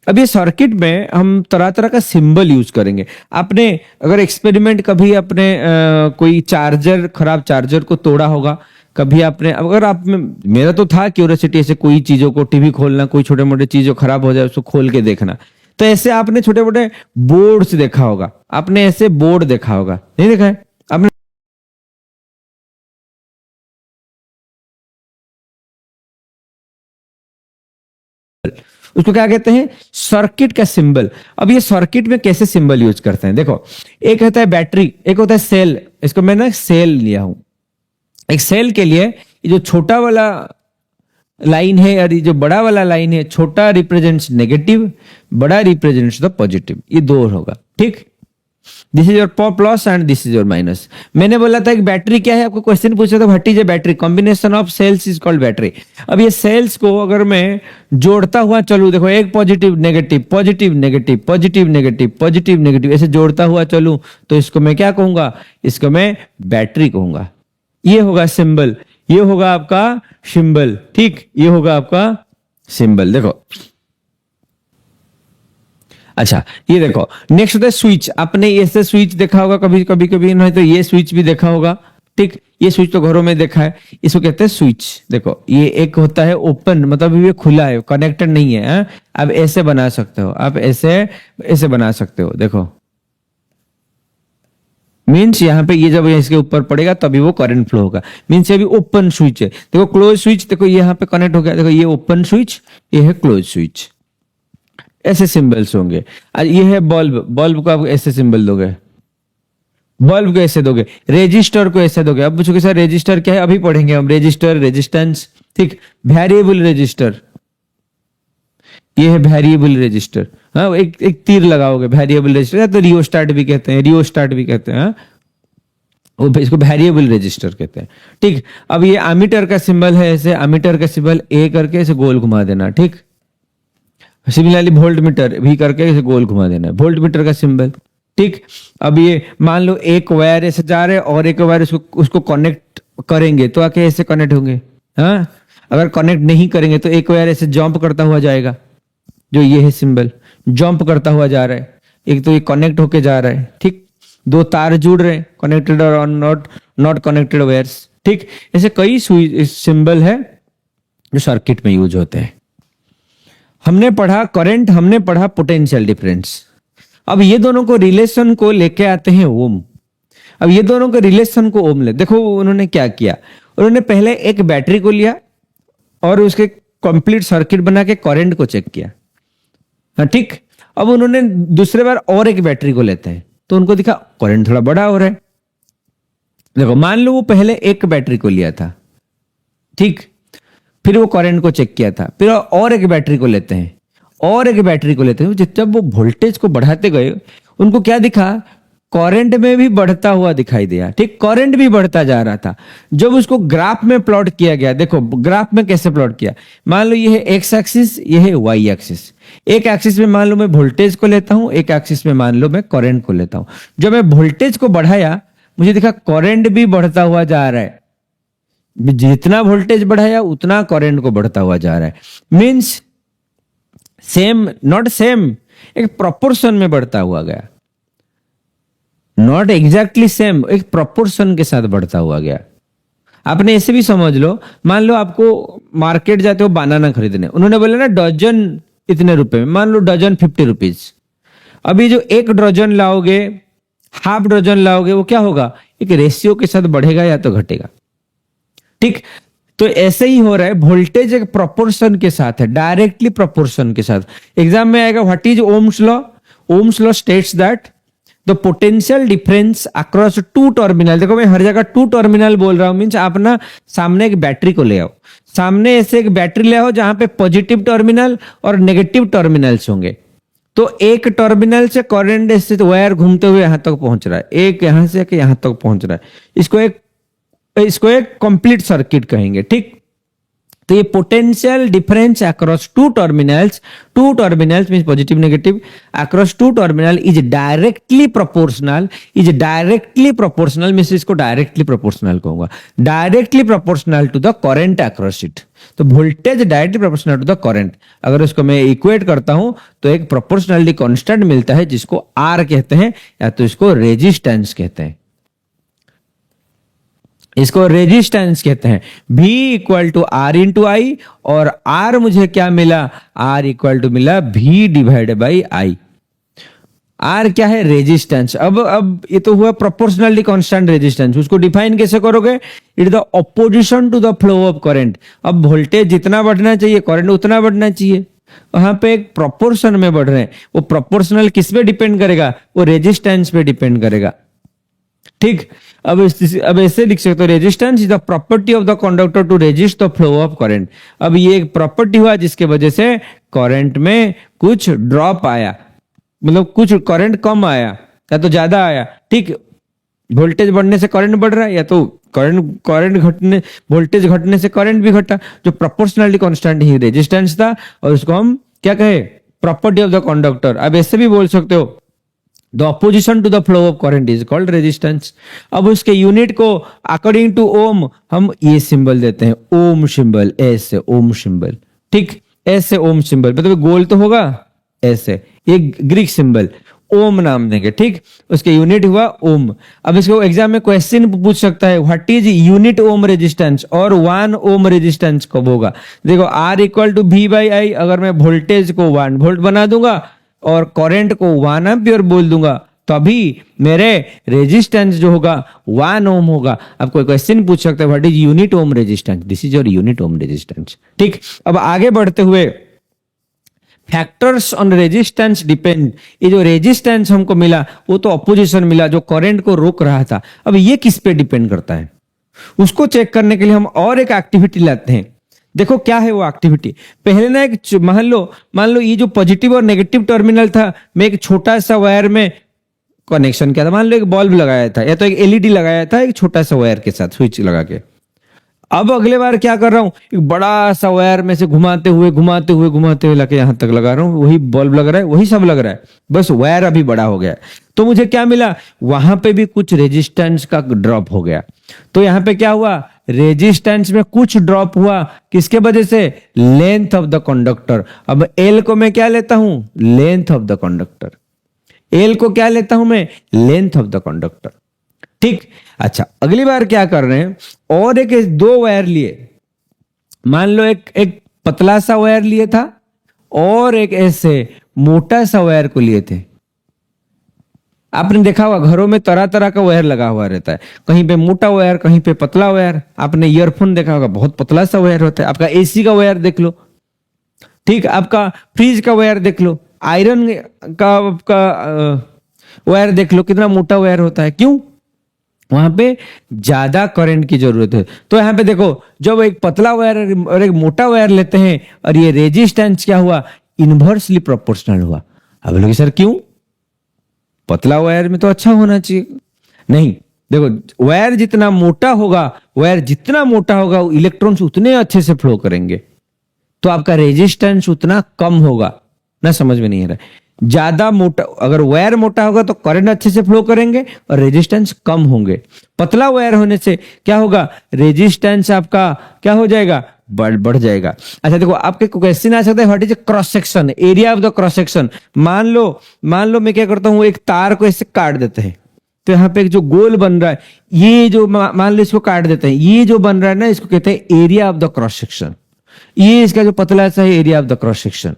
अब ये सर्किट में हम तरह तरह का सिंबल यूज करेंगे। आपने अगर एक्सपेरिमेंट कभी अपने कोई चार्जर, खराब चार्जर को तोड़ा होगा, कभी आपने, अगर आप में, मेरा तो था क्यूरियोसिटी, ऐसे कोई चीजों को, टीवी खोलना, कोई छोटे मोटे चीज जो खराब हो जाए उसको खोल के देखना। तो ऐसे आपने छोटे मोटे बोर्ड्स देखा होगा, आपने ऐसे बोर्ड देखा होगा, नहीं देखा है आपने? उसको क्या कहते हैं? सर्किट का सिंबल। अब ये सर्किट में कैसे सिंबल यूज करते हैं? देखो, एक होता है बैटरी, एक होता है सेल। इसको मैंने सेल लिया हूं। एक सेल के लिए ये जो छोटा वाला लाइन है और ये जो बड़ा वाला लाइन है, छोटा रिप्रेजेंट्स नेगेटिव, बड़ा रिप्रेजेंट्स द पॉजिटिव। ये दो होगा। ठीक। This is your plus and this is your minus. मैंने बोला था कि बैटरी क्या है, आपको क्वेश्चन पूछा था, what is a battery? Combination of cells is called battery. अब ये सेल्स को अगर मैं जोड़ता हुआ चलूं, देखो, एक positive negative, positive negative, positive negative, positive negative, ऐसे जोड़ता हुआ चलूं तो इसको मैं क्या कहूंगा? इसको मैं बैटरी कहूंगा। ये होगा सिंबल, ये होगा आपका सिंबल। ठीक। ये होगा आपका सिंबल। देखो, अच्छा, ये देखो, नेक्स्ट होता है स्विच। आपने ऐसे स्विच देखा होगा कभी कभी, कभी नहीं तो ये स्विच भी देखा होगा। ठीक। ये स्विच तो घरों में देखा है, इसको कहते हैं स्विच। देखो, ये एक होता है ओपन, मतलब ये खुला है, कनेक्टेड नहीं है। आप ऐसे बना सकते हो, आप ऐसे बना सकते हो। देखो, मीन्स यहाँ पे ये जब इसके ऊपर पड़ेगा तभी वो करंट फ्लो होगा। मीन्स ये भी ओपन स्विच है। देखो, क्लोज स्विच, देखो ये यहाँ पे कनेक्ट हो गया। देखो, ये ओपन स्विच, ये है क्लोज स्विच। ऐसे सिंबल्स होंगे। ये है बल्ब, बल्ब को आप ऐसे सिंबल दोगे, बल्ब को ऐसे दोगे, रेजिस्टर को ऐसे दोगे। अब पूछोगे सर रेजिस्टर क्या है? अभी पढ़ेंगे हम रेजिस्टर, रेजिस्टेंस। ठीक। वेरिएबल रेजिस्टर, ये है वेरिएबल रेजिस्टर। हाँ, एक तीर लगाओगे, वेरिएबल रेजिस्टर, तो रियोस्टाट भी कहते हैं, रियोस्टाट भी कहते हैं। वो इसको वेरिएबल रेजिस्टर कहते हैं। ठीक। अब ये एमीटर का सिंबल है, ऐसे एमीटर का सिंबल ए करके ऐसे गोल घुमा देना। ठीक। सिमिलरली वोल्ट मीटर भी करके ऐसे गोल घुमा देना है, वोल्ट मीटर का सिंबल। ठीक। अब ये मान लो एक वायर ऐसे जा रहे हैं और एक वायर उसको कनेक्ट करेंगे तो आके ऐसे कनेक्ट होंगे। हाँ, अगर कनेक्ट नहीं करेंगे तो एक वायर ऐसे जंप करता हुआ जाएगा, जो ये है सिंबल, जंप करता हुआ जा रहा है। एक तो ये कनेक्ट होके जा रहा है। ठीक। दो तार जुड़ रहे हैं, कनेक्टेड और नॉट कनेक्टेड वायर्स। ठीक। ऐसे कई सिंबल है जो सर्किट में यूज होते हैं। हमने पढ़ा करंट, हमने पढ़ा पोटेंशियल डिफरेंस। अब ये दोनों को रिलेशन को लेके आते हैं ओम। अब ये दोनों के रिलेशन को ओम ले, देखो उन्होंने क्या किया, उन्होंने पहले एक बैटरी को लिया और उसके कंप्लीट सर्किट बना के करंट को चेक किया। हाँ ठीक। अब उन्होंने दूसरे बार और एक बैटरी को लेते हैं तो उनको दिखा करंट थोड़ा बड़ा हो रहा है। देखो मान लो वो पहले एक बैटरी को लिया था, ठीक, फिर वो करंट को चेक किया था, फिर और एक बैटरी को लेते हैं, और एक बैटरी को लेते हैं। जब वो वोल्टेज को बढ़ाते गए उनको क्या दिखा, करंट में भी बढ़ता हुआ दिखाई दिया। ठीक, करंट भी बढ़ता जा रहा था। जब उसको ग्राफ में प्लॉट किया गया, देखो ग्राफ में कैसे प्लॉट किया, मान लो ये है एक्स एक्सिस, ये है वाई एक्सिस। एक एक्सिस में मान लो मैं वोल्टेज को लेता हूं, एक एक्सिस में मान लो मैं करंट को लेता हूं। जब मैं वोल्टेज को बढ़ाया मुझे दिखा करंट भी बढ़ता हुआ जा रहा है। जितना वोल्टेज बढ़ाया उतना करंट को बढ़ता हुआ जा रहा है। मीन्स सेम, नॉट सेम, एक प्रोपोर्शन में बढ़ता हुआ गया। नॉट एग्जैक्टली सेम, एक प्रोपोर्शन के साथ बढ़ता हुआ गया। आपने ऐसे भी समझ लो, मान लो आपको मार्केट जाते हो बनाना खरीदने, उन्होंने बोला ना डजन इतने रुपए में, मान लो डजन 50 रुपीज। अभी जो एक डजन लाओगे, हाफ डजन लाओगे, वो क्या होगा, एक रेशियो के साथ बढ़ेगा या तो घटेगा। ठीक, तो ऐसे ही हो रहा है, वोल्टेज एक प्रोपोर्शन के साथ है, डायरेक्टली प्रोपोर्शन के साथ। एग्जाम में आएगा what is Ohm's law. Ohm's law states that the potential difference across two terminal, देखो मैं हर जगह टू टर्मिनल बोल रहा हूं, मीन्स आप ना सामने एक बैटरी को ले आओ, सामने ऐसे एक बैटरी ले आओ जहां पे पॉजिटिव टर्मिनल और नेगेटिव टर्मिनल्स होंगे। तो एक टर्मिनल से करंट से वायर घूमते हुए यहां तक पहुंच रहा है, एक यहां से यहां तक पहुंच रहा है। इसको एक कंप्लीट सर्किट कहेंगे। ठीक, तो ये potential difference across two terminals means positive negative, across two terminal is directly proportional, means इसको डायरेक्टली प्रोपोर्शनल कहूंगा, directly proportional to the current across it. तो voltage directly proportional to the current. अगर उसको मैं इक्वेट करता हूं तो एक प्रोपोर्शनलिटी कांस्टेंट मिलता है जिसको आर कहते हैं या तो इसको रेजिस्टेंस कहते हैं, इसको रेजिस्टेंस कहते हैं। V equal to R into I, और R मुझे क्या मिला, R इक्वल टू मिला V divided by I. R क्या है, रेजिस्टेंस। अब ये तो हुआ प्रोपोर्शनली कांस्टेंट रेजिस्टेंस, उसको डिफाइन कैसे करोगे, it the opposition to the flow of current. अब वोल्टेज जितना बढ़ना चाहिए करंट उतना बढ़ना चाहिए, वहां पे एक प्रोपोर्शन में बढ़ रहे हैं। वो प्रोपोर्शनल किस पे डिपेंड करेगा, वो रेजिस्टेंस पे डिपेंड करेगा। ठीक, अब ऐसे लिख सकते हो, resistance is the property of the conductor to resist the flow of current. अब ये एक प्रॉपर्टी हुआ जिसके वजह से करंट में कुछ ड्रॉप आया, मतलब कुछ करंट कम आया या तो ज्यादा आया। ठीक, वोल्टेज बढ़ने से करंट बढ़ रहा है, या तो करंट घटने, वोल्टेज घटने से करंट भी घटा। जो प्रोपोर्शनलिटी कांस्टेंट ही रेजिस्टेंस था, और उसको हम क्या कहे, प्रॉपर्टी ऑफ द कंडक्टर। अब ऐसे भी बोल सकते हो, the opposition to the flow of current is called resistance. अब उसके यूनिट को अकॉर्डिंग टू ओम हम ये सिंबल देते हैं, ओम सिंबल, ऐसे ओम सिंबल। ठीक, ऐसे ओम सिंबल, मतलब गोल तो होगा ऐसे, एक ग्रीक सिंबल ओम नाम देंगे। ठीक, उसके यूनिट हुआ ओम। अब इसको एग्जाम में क्वेश्चन पूछ सकता है, what is unit ohm resistance और 1 ओम रेजिस्टेंस कब होगा। देखो R equal to V by I, अगर मैं वोल्टेज को 1 वोल्ट बना दूंगा और करंट को 1 एम्पियर बोल दूंगा, तभी मेरे रेजिस्टेंस जो होगा 1 ओम होगा। अब कोई क्वेश्चन पूछ सकता है, what is unit ohm resistance, this is your unit ohm resistance. ठीक, अब आगे बढ़ते हुए, फैक्टर्स ऑन रेजिस्टेंस डिपेंड। ये जो रेजिस्टेंस हमको मिला वो तो अपोजिशन मिला जो करंट को रोक रहा था। अब ये किस पे डिपेंड करता है, उसको चेक करने के लिए हम और एक एक्टिविटी लाते हैं। देखो क्या है वो एक्टिविटी। पहले ना एक मान लो ये जो पॉजिटिव और नेगेटिव टर्मिनल था, मैं एक छोटा सा वायर में कनेक्शन किया था। मान लो एक बल्ब लगाया था या तो एक एलईडी लगाया था एक छोटा सा वायर के साथ स्विच लगा के। अब अगले बार क्या कर रहा हूं, एक बड़ा सा वायर में से घुमाते हुए लाके यहां तक लगा रहा हूं, वही बल्ब लग रहा है, वही सब लग रहा है, बस वायर अभी बड़ा हो गया। तो मुझे क्या मिला, वहां पे भी कुछ रेजिस्टेंस का ड्रॉप हो गया। तो यहां पे क्या हुआ, रेजिस्टेंस में कुछ ड्रॉप हुआ, किसके वजह से, लेंथ ऑफ द कंडक्टर। अब एल को मैं क्या लेता हूं, length of the conductor. L को क्या लेता हूं मैं, लेंथ ऑफ द कंडक्टर। ठीक, अच्छा अगली बार क्या कर रहे हैं, और एक 2 वायर लिए, मान लो एक एक पतला सा वायर लिए था और एक ऐसे मोटा सा वायर को लिए थे। आपने देखा होगा घरों में तरह तरह का वायर लगा हुआ रहता है, कहीं पे मोटा वायर, कहीं पे पतला वायर। आपने ईयरफोन देखा होगा, बहुत पतला सा वायर होता है। आपका एसी का वायर देख लो, ठीक, आपका फ्रिज का वायर देख लो, आयरन का वायर देख लो, कितना मोटा वायर होता है। क्यों? वहां पे ज्यादा करंट की जरूरत है। तो यहाँ पे देखो, जब एक पतला वायर और एक मोटा वायर लेते हैं और ये रेजिस्टेंस क्या हुआ, इनवर्सली प्रोपोर्शनल हुआ। अब बोलोगे सर क्यों, पतला वायर में तो अच्छा होना चाहिए। नहीं, देखो वायर जितना मोटा होगा इलेक्ट्रॉन्स उतने अच्छे से फ्लो करेंगे, तो आपका रेजिस्टेंस उतना कम होगा। ना समझ में नहीं आ रहा है? ज्यादा मोटा, अगर वायर मोटा होगा तो करंट अच्छे से फ्लो करेंगे और रेजिस्टेंस कम होंगे। पतला वायर होने से क्या होगा, रेजिस्टेंस आपका क्या हो जाएगा, बढ़ जाएगा। अच्छा देखो, आपके क्वेश्चन आ सकता है, what is cross section, area of the cross section. मान लो मैं क्या करता हूं, एक तार को ऐसे काट देते हैं, तो यहाँ पे एक जो गोल बन रहा है, ये जो मान लो इसको काट देते हैं, ये जो बन रहा है ना, इसको कहते हैं area of the cross section. ये इसका जो पतला सा है, area of the cross section.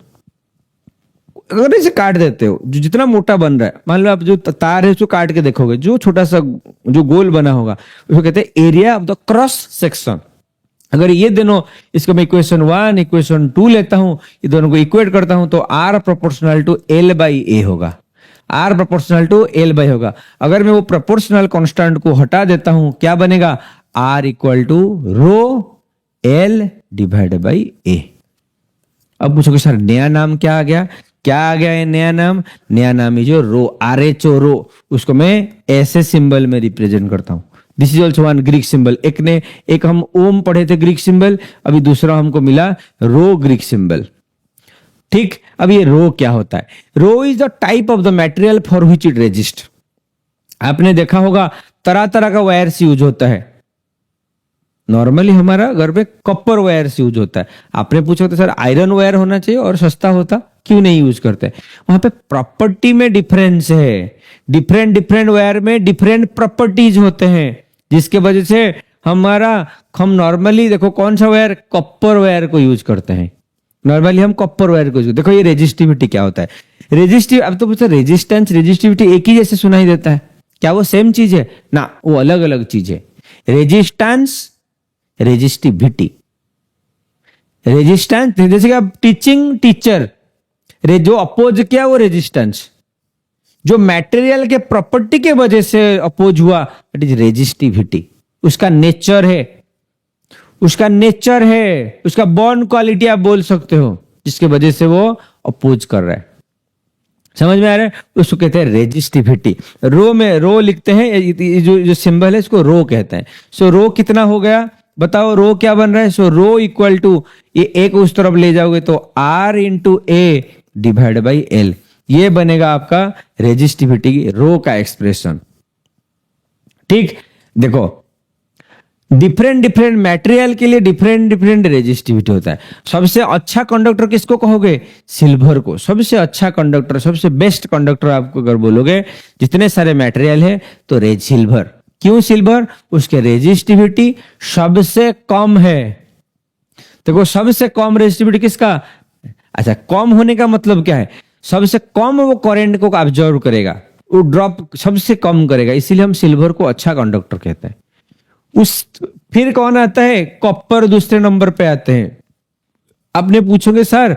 अगर इसे काट देते हो, जो जितना मोटा बन रहा है, मान लो आप जो तार है उसको काट के देखोगे, जो छोटा सा जो गोल बना होगा, उसको कहते हैं area of the cross section. अगर ये दोनों, इसको मैं इक्वेशन 1 इक्वेशन 2 लेता हूं, ये दोनों को इक्वेट करता हूं, तो R proportional to L by A होगा। R proportional to L by होगा। अगर मैं वो प्रोपोर्शनल कांस्टेंट को हटा देता हूं, क्या बनेगा, R equal to rho L divide by A। अब पूछोगे सर नया नाम क्या आ गया, ये नया नाम है जो रो, RHO रो, उसको मैं ऐसे सिंबल में रिप्रेजेंट करता हूं। This is also one Greek symbol. एक हम ओम पढ़े थे ग्रीक सिंबल, अभी दूसरा हमको मिला रो ग्रीक सिंबल। ठीक, अब ये रो क्या होता है, rho is the type of the material for which it resist. आपने देखा होगा तरह तरह का वायर्स यूज होता है। नॉर्मली हमारा घर पे कॉपर वायर्स यूज होता है। आपने पूछा तो सर आयरन वायर होना चाहिए और सस्ता होता, क्यों नहीं यूज करते? वहां पे प्रॉपर्टी में डिफरेंस है। डिफरेंट वायर में डिफरेंट प्रॉपर्टीज होते हैं, जिसके वजह से हम नॉर्मली देखो कौन सा वायर, कॉपर वायर को यूज करते हैं। नॉर्मली हम कॉपर वायर को यूज, देखो ये रेजिस्टिविटी क्या होता है, अब तो पूछो रेजिस्टिविटी एक ही जैसे सुनाई देता है, क्या वो सेम चीज है ना? वो अलग अलग चीज है। Resistance, resistivity. रेजिस्टेंस जैसे कि आप टीचर जो अपोज किया वो रेजिस्टेंस, जो मटेरियल के प्रॉपर्टी के वजह से अपोज हुआ इट इज रेजिस्टिविटी। उसका नेचर है, उसका बॉन्ड क्वालिटी आप बोल सकते हो, जिसके वजह से वो अपोज कर रहा है। समझ में आ रहा है? उसको कहते हैं रेजिस्टिविटी। रो लिखते हैं, जो सिंबल है इसको रो कहते हैं। सो रो कितना हो गया बताओ, रो क्या बन रहा है? सो रो इक्वल टू, ये एक उस तरफ ले जाओगे तो R into A divide by L, ये बनेगा आपका रेजिस्टिविटी रो का एक्सप्रेशन। ठीक, देखो डिफरेंट मटेरियल के लिए डिफरेंट रेजिस्टिविटी होता है। सबसे अच्छा कंडक्टर किसको कहोगे? सिल्वर को। सबसे अच्छा कंडक्टर, सबसे बेस्ट कंडक्टर आपको अगर बोलोगे जितने सारे मटेरियल है तो सिल्वर। क्यों सिल्वर? उसके रेजिस्टिविटी सबसे कम है। देखो सबसे कम रेजिस्टिविटी किसका? अच्छा, कम होने का मतलब क्या है? सबसे कम वो करंट को ऑब्जर्व करेगा, वो ड्रॉप सबसे कम करेगा, इसीलिए हम सिल्वर को अच्छा कंडक्टर कहते हैं। फिर कौन आता है? कॉपर दूसरे नंबर पे आते हैं। आपने पूछोगे सर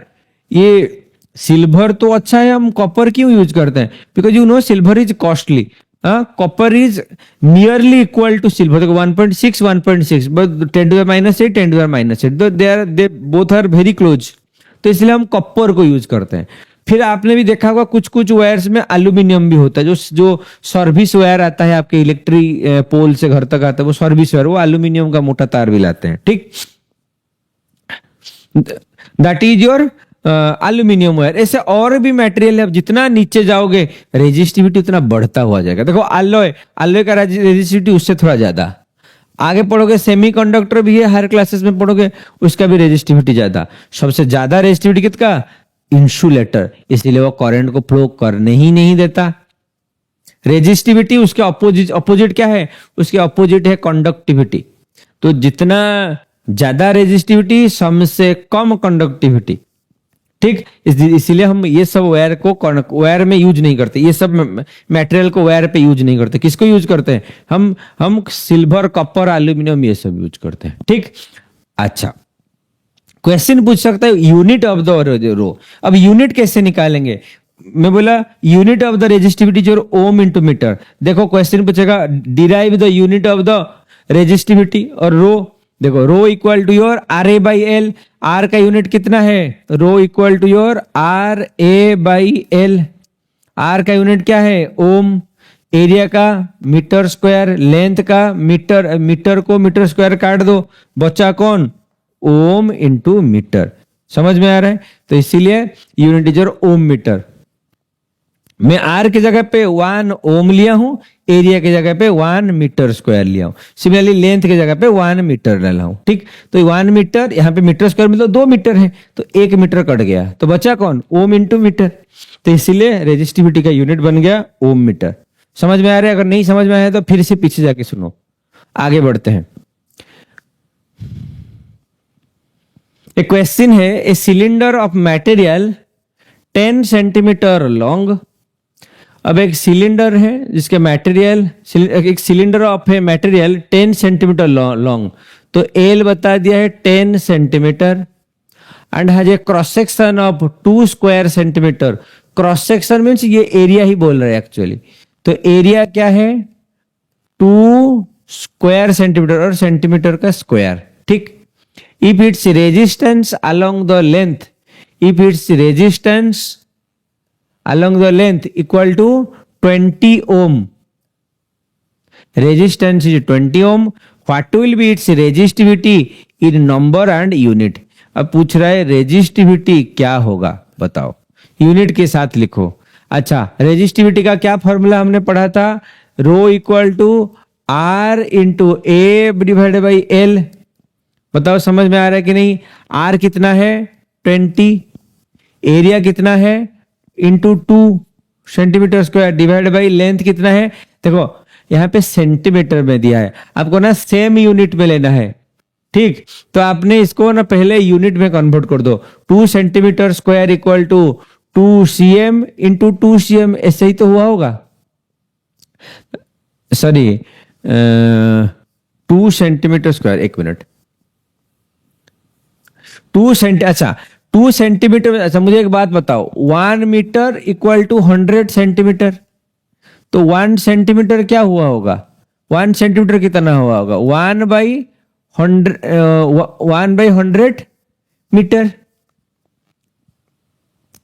ये सिल्वर तो अच्छा है, हम कॉपर क्यों यूज करते हैं? Because you know silver is costly, copper is nearly equal to silver. 1.6 but 10⁻⁸ 10⁻⁸ they both are very close, तो इसलिए हम कॉपर को यूज करते हैं। फिर आपने भी देखा होगा कुछ वायर्स में एल्यूमिनियम भी होता है, जो सर्विस वायर आता है आपके इलेक्ट्रिक पोल से घर तक आता है, वो सर्विस वायर, वो एल्यूमिनियम का मोटा तार भी लाते हैं। ठीक, that is your aluminium wire. ऐसे और भी मटेरियल है, जितना नीचे जाओगे रेजिस्टिविटी उतना बढ़ता हुआ जाएगा। देखो एलॉय का रेजिस्टिविटी उससे थोड़ा ज्यादा। आगे पढ़ोगे सेमीकंडक्टर भी है, हायर क्लासेस में पढ़ोगे, उसका भी रेजिस्टिविटी ज्यादा। सबसे ज्यादा रेजिस्टिविटी किसका? इंसुलेटर, इसलिए वो करंट को फ्लो करने ही नहीं देता। रेजिस्टिविटी उसके अपोजिट क्या है? उसके अपोजिट है कंडक्टिविटी। तो जितना ज्यादा रेजिस्टिविटी, सम से कम कंडक्टिविटी। ठीक, इसीलिए हम ये सब वायर को वायर में यूज नहीं करते, ये सब मटेरियल को वायर पे यूज नहीं करते। किसको यूज करते हैं? हम सिल्वर, कॉपर, एल्यूमिनियम ये सब यूज करते हैं। ठीक, अच्छा, क्वेश्चन पूछ सकता है यूनिट ऑफ द रो। अब यूनिट कैसे निकालेंगे? मैं बोला यूनिट ऑफ द रेजिस्टिविटी जो ओम इंटू मीटर। देखो क्वेश्चन पूछेगा derive the unit of the resistivity और रो। देखो rho equal to your R A by L. R का यूनिट कितना है? Rho equal to your R A by L. R का unit क्या है? ओम। एरिया का मीटर स्क्वायर, लेंथ का मीटर, मीटर को मीटर स्क्वायर काट दो, बचा कौन? Ohm into metre. समझ में आ रहा है? तो इसीलिए यूनिट इज ओम मीटर। मैं आर की जगह पे 1 ओम लिया हूं, एरिया की जगह पे 1 मीटर स्क्वायर लिया हूं। सिमिलरली लेंथ की जगह पे 1 मीटर डाला हूं। ठीक, तो 1 मीटर, यहाँ पे मीटर स्क्वायर मतलब 2 मीटर है, तो 1 मीटर कट गया, तो बचा कौन? Ohm into metre. तो इसीलिए रेजिस्टिविटी का यूनिट बन गया ओम मीटर। समझ में आ रहा है? अगर नहीं समझ में आया तो फिर से पीछे जाके सुनो। आगे बढ़ते हैं। एक क्वेश्चन है, a cylinder of material 10 centimetre long. अब एक सिलेंडर है जिसके मटेरियल, एक सिलेंडर ऑफ है मटेरियल 10 सेंटीमीटर लॉन्ग, तो एल बता दिया है 10 centimetre and has a cross section of 2 square centimetre. Cross section means ये एरिया ही बोल रहे हैं एक्चुअली। तो एरिया क्या है? 2 स्क्वायर सेंटीमीटर और सेंटीमीटर का स्क्वायर। ठीक, if its resistance along the length, if its resistance along the length equal to 20 ohm, resistance is 20 ohm, what will be its resistivity in number and unit? अब पूछ रहा है resistivity क्या होगा, बताओ, यूनिट के साथ लिखो। अच्छा, रेजिस्टिविटी का क्या फॉर्मूला हमने पढ़ा था? Rho equal to R into A divided by L. बताओ समझ में आ रहा है कि नहीं? आर कितना है? 20। एरिया कितना है? Into 2 centimetre square divide by length कितना है? देखो यहाँ पे सेंटीमीटर में दिया है, आपको ना सेम यूनिट में लेना है। ठीक, तो आपने इसको ना पहले यूनिट में कन्वर्ट कर दो। 2 centimetre square equal to 2 cm into 2 cm, ऐसे ही तो हुआ होगा। Sorry, 2 centimetre square, 1 minute, 2 centimetre. अच्छा मुझे एक बात बताओ, 1 मीटर इक्वल टू 100 सेंटीमीटर, तो 1 सेंटीमीटर क्या हुआ होगा? 1 सेंटीमीटर कितना हुआ होगा? 1/100 मीटर।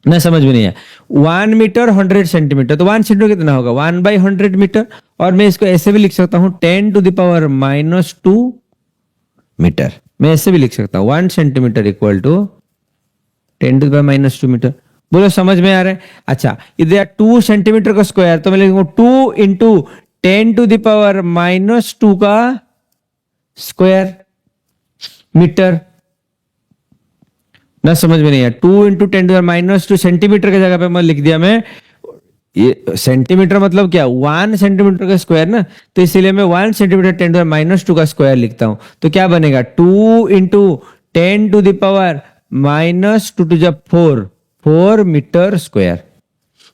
ना समझ में नहीं है? 1 मीटर 100 सेंटीमीटर, तो 1 सेंटीमीटर कितना होगा? 1/100 मीटर। और मैं इसको ऐसे भी लिख सकता हूं 10 टू द पावर -2 मीटर। मैं ऐसे भी लिख सकता हूं 1 centimetre equal to 10 to the power -2 metre. बोलो समझ में आ रहा है? अच्छा, इधर 2 सेंटीमीटर का स्क्वायर, तो मैं लिखूंगा 2 इंटू 10 टू द पावर -2 का स्क्वायर मीटर। ना समझ में नहीं है? 2 into 10 to the power -2 centimetre की जगह पे मैं लिख दिया, मैं ये सेंटीमीटर मतलब क्या? 1 सेंटीमीटर का स्क्वायर ना, तो इसीलिए मैं 1 सेंटीमीटर 10 टू द पावर -2 का स्क्वायर लिखता हूं। तो क्या बनेगा? 2 into 10 to the power -2 to the 4 metre square.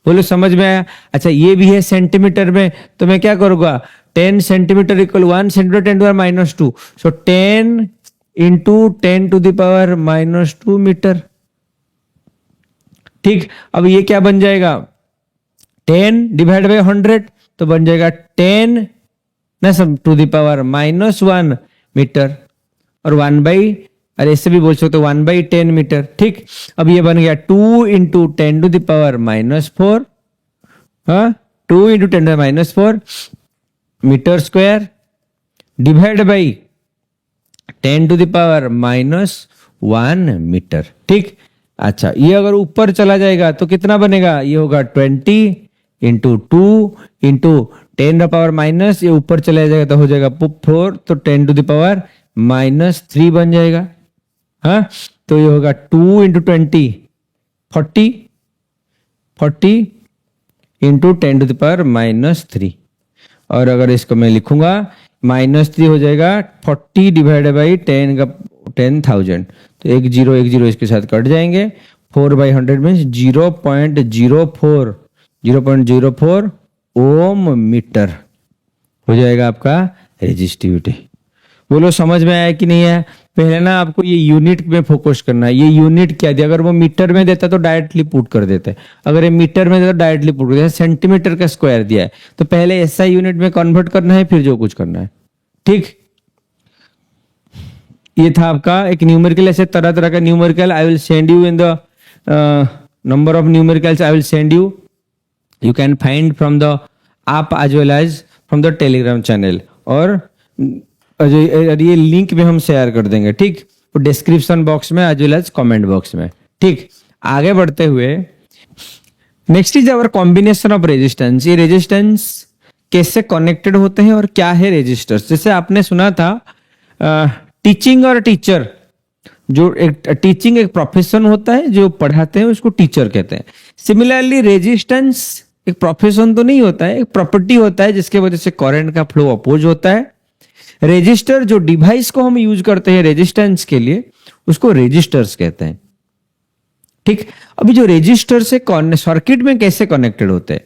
बोलो समझ में आया? अच्छा, ये भी है सेंटीमीटर में, तो मैं क्या करूंगा? 10 centimetre equal 1 centimetre 10 to the power -2, so 10 into 10 to the power -2 metre. ठीक, अब ये क्या बन जाएगा? 10 डिवाइड बाई 100, तो बन जाएगा 10 ना सब टू द पावर -1 मीटर, और 1 बाई, अरे इससे भी बोल सकते हो 1/10 मीटर। ठीक, अब ये बन गया 2 इंटू 10 टू द पावर -4, हाँ 2 into 10 to the power -4 metre square divide by 10 to the power -1 metre. ठीक, अच्छा, ये अगर ऊपर चला जाएगा तो कितना बनेगा? ये होगा 20 into 2 into 10 to the power minus, ये ऊपर चला जाएगा तो हो जाएगा 4, तो 10 टू द पावर -3 बन जाएगा। हाँ, तो ये होगा 2 into 20 40 into 10 to the power -3, और अगर इसको मैं लिखूंगा -3 हो जाएगा 40 डिवाइड बाई 10 का 10,000, तो एक जीरो इसके साथ कट जाएंगे, 4/100 मीन्स 0.04 ओम मीटर हो जाएगा आपका रेजिस्टिविटी। बोलो समझ में आया कि नहीं है? पहले ना आपको ये यूनिट में फोकस करना है, ये यूनिट क्या दिया, अगर वो मीटर में देता तो डायरेक्टली पुट कर देते, अगर ये मीटर में देता तो डायरेक्टली पुट कर देते, सेंटीमीटर का स्क्वायर दिया है तो पहले एसआई यूनिट में कन्वर्ट करना है, फिर जो कुछ करना है। ठीक, ये था आपका एक न्यूमेरिकल, ऐसे तरह तरह का numerical I will send you in the number of numericals I will send you, you can find from the app as well as from the telegram channel, और ये लिंक में हम शेयर कर देंगे। ठीक, तो डिस्क्रिप्शन बॉक्स में as well as comment box में। ठीक, आगे बढ़ते हुए next is our combination of resistance. ये रेजिस्टेंस कैसे कनेक्टेड होते हैं और क्या है रेजिस्टर्स। जैसे आपने सुना था टीचिंग और टीचर, जो एक टीचिंग एक प्रोफेशन होता है, जो पढ़ाते हैं उसको टीचर कहते हैं। सिमिलरली रेजिस्टेंस एक प्रोफेशन तो नहीं होता है, एक प्रॉपर्टी होता है जिसके वजह से करंट का फ्लो अपोज होता है। रेजिस्टर जो डिवाइस को हम यूज करते हैं रेजिस्टेंस के लिए, उसको रेजिस्टर्स कहते हैं। ठीक, अभी जो रेजिस्टर से सर्किट में कैसे कनेक्टेड होते हैं,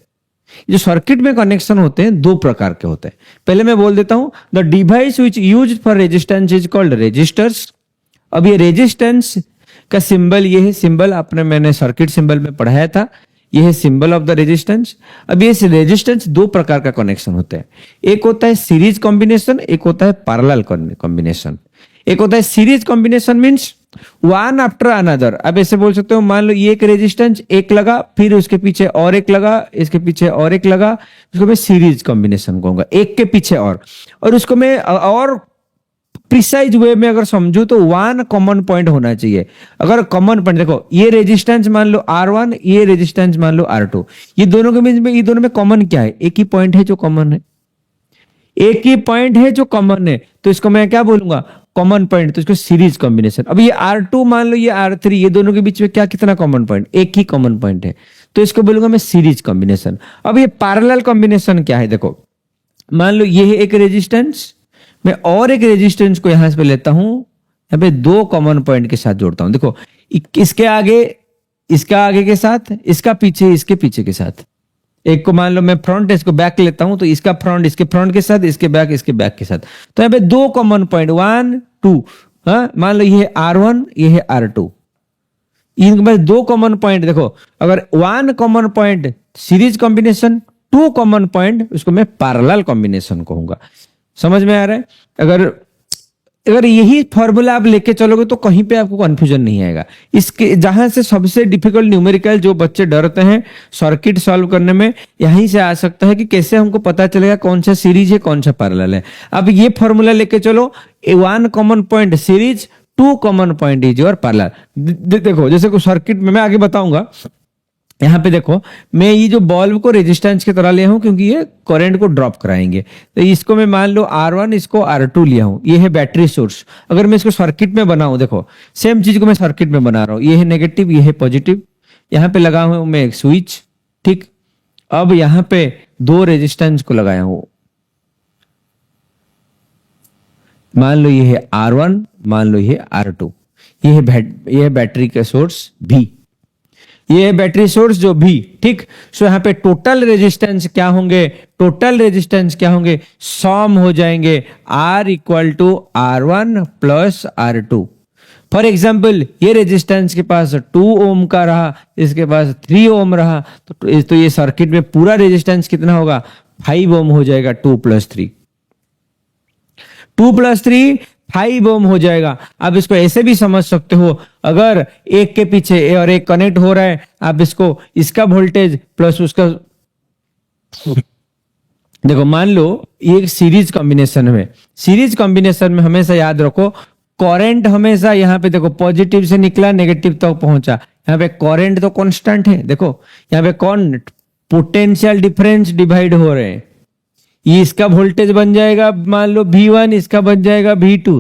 जो सर्किट में कनेक्शन होते हैं दो प्रकार के होते हैं। पहले मैं बोल देता हूं, the device which use for resistance is called resistors. अब ये रेजिस्टेंस का सिंबल, ये है सिंबल, आपने मैंने सर्किट सिंबल में पढ़ाया था, ये है सिंबल ऑफ द रेजिस्टेंस। अब ये रेजिस्टेंस दो प्रकार का कनेक्शन होता है, एक होता है सीरीज कॉम्बिनेशन, एक होता है पैरेलल कॉम्बिनेशन। एक होता है series combination means one after another. अब ऐसे बोल सकते हो, मान लो ये एक रेजिस्टेंस एक लगा, फिर उसके पीछे और एक लगा, इसके पीछे और एक लगा, उसको मैं सीरीज कॉम्बिनेशन कहूंगा, एक के पीछे और उसको मैं और प्रिसाइज वे में अगर समझू तो वन कॉमन पॉइंट होना चाहिए। अगर कॉमन पॉइंट देखो, ये रेजिस्टेंस मान लो R1, ये रेजिस्टेंस मान लो R2, ये दोनों के बीच में, ये दोनों में कॉमन क्या है? एक ही पॉइंट है जो कॉमन है, एक ही पॉइंट है जो कॉमन है, तो इसको मैं क्या बोलूंगा? कॉमन पॉइंट, तो इसको सीरीज कॉम्बिनेशन। अब ये R2 मान लो, ये R3, ये दोनों के बीच में क्या कितना कॉमन पॉइंट? एक ही कॉमन पॉइंट है, तो इसको बोलूंगा मैं सीरीज कॉम्बिनेशन। अब ये पैरेलल कॉम्बिनेशन क्या है? देखो, मान लो ये है एक रेजिस्टेंस, मैं और एक रेजिस्टेंस को यहां से लेता हूं, यहां पे दो कॉमन पॉइंट के साथ जोड़ता हूं। देखो, इसके आगे, इसका आगे के साथ, इसका पीछे, इसके पीछे के साथ। एक को मान लो मैं फ्रंट, इसको बैक लेता हूं, तो इसका फ्रंट इसके फ्रंट के साथ, इसके बैक के साथ। तो यहाँ पे दो कॉमन पॉइंट 1 2, हाँ, मान लो ये है R1, ये है R2, इनके पास दो कॉमन पॉइंट। देखो, अगर one common point series combination, two common point उसको मैं पैरेलल कॉम्बिनेशन कहूंगा। समझ में आ रहा है? अगर यही फॉर्मूला आप लेके चलोगे तो कहीं पे आपको कंफ्यूजन नहीं आएगा। इसके जहां से सबसे डिफिकल्ट न्यूमेरिकल जो बच्चे डरते हैं सर्किट सॉल्व करने में, यहीं से आ सकता है कि कैसे हमको पता चलेगा कौन सा सीरीज है, कौन सा पैरेलल है। अब ये फॉर्मूला लेके चलो, one common point series, two common point is your parallel. देखो, जैसे को सर्किट में मैं आगे बताऊंगा, यहाँ पे देखो, मैं ये जो बल्ब को रेजिस्टेंस की तरह लिया हूं क्योंकि ये करंट को ड्रॉप कराएंगे। तो इसको मैं मान लो R1, इसको R2 लिया हूं, ये है बैटरी सोर्स। अगर मैं इसको सर्किट में बनाऊं, देखो सेम चीज को मैं सर्किट में बना रहा हूं, ये है नेगेटिव, ये है पॉजिटिव, यहाँ पे लगा हूं मैं एक स्विच। ठीक, अब यहाँ पे दो रेजिस्टेंस को लगाया हूं, मान लो ये है R1, मान लो ये है R2, ये है बैटरी का सोर्स B, ये है बैटरी सोर्स जो भी। ठीक, सो यहाँ पे टोटल रेजिस्टेंस क्या होंगे? टोटल रेजिस्टेंस क्या होंगे? सम हो जाएंगे R equal to R1 plus R2। For example, ये रेजिस्टेंस के पास 2 ओम का रहा, इसके पास 3 ओम रहा, तो ये सर्किट में पूरा रेजिस्टेंस कितना होगा? 5 ओम हो जाएगा। 2 + 3 2 + 3 5 ओम हो जाएगा। आप इसको ऐसे भी समझ सकते हो, अगर एक के पीछे और एक कनेक्ट हो रहा है, आप इसको इसका वोल्टेज प्लस उसका, देखो मान लो ये एक सीरीज कॉम्बिनेशन में, सीरीज कॉम्बिनेशन में हमेशा याद रखो करंट हमेशा यहाँ पे देखो पॉजिटिव से निकला नेगेटिव तक पहुंचा, यहाँ पे करंट तो कांस्टेंट है। देखो यहाँ पे कौन पोटेंशियल डिफरेंस डिवाइड हो रहे हैं, ये इसका वोल्टेज बन जाएगा मान लो V1, इसका बन जाएगा V2,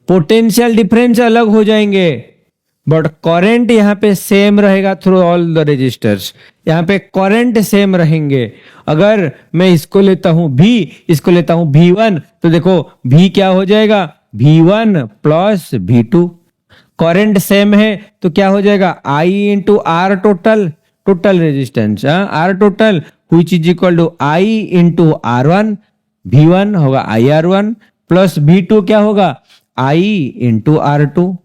पोटेंशियल डिफरेंस अलग हो जाएंगे बट करंट यहाँ पे सेम रहेगा थ्रू ऑल द रेजिस्टर्स। यहाँ पे करंट सेम रहेंगे। अगर मैं इसको लेता हूं V, इसको लेता हूं V1, तो देखो V क्या हो जाएगा V1 plus V2। Current same है तो क्या हो जाएगा I into R total, total resistance R total which is equal to I into R1, V1 होगा IR1 प्लस V2 क्या होगा I इंटू R2।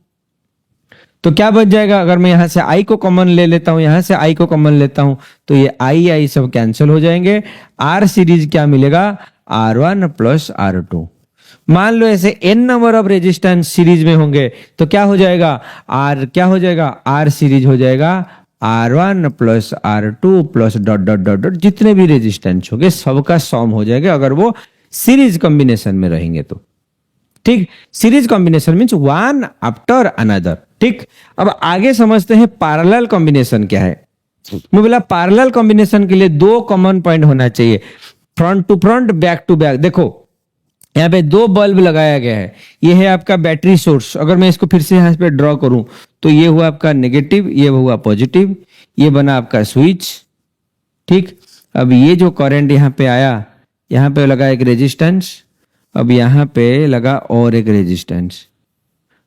तो क्या बच जाएगा, अगर मैं यहां से I को कॉमन ले लेता हूं, यहां से I को कॉमन लेता हूं तो ये I सब कैंसिल हो जाएंगे। R सीरीज क्या मिलेगा R1 प्लस R2। मान लो ऐसे n number of resistance series में होंगे तो क्या हो जाएगा R, क्या हो जाएगा R सीरीज हो जाएगा R1 plus R2 plus dot dot dot dot जितने भी रेजिस्टेंस होंगे सबका सॉम हो जाएगा अगर वो सीरीज कॉम्बिनेशन में रहेंगे तो। ठीक, series combination means one after another. ठीक, अब आगे समझते हैं पैरेलल कॉम्बिनेशन क्या है। मैं बोला पैरेलल कॉम्बिनेशन के लिए दो कॉमन पॉइंट होना चाहिए, front to front, back to back. देखो यहाँ पे दो बल्ब लगाया गया है, ये है आपका बैटरी सोर्स। अगर मैं इसको फिर से यहाँ पे ड्रॉ करूं तो ये हुआ आपका नेगेटिव, ये हुआ पॉजिटिव, ये बना आपका स्विच। ठीक, अब ये जो करंट यहाँ पे आया, यहाँ पे लगा एक रेजिस्टेंस, अब यहाँ पे लगा और एक रेजिस्टेंस।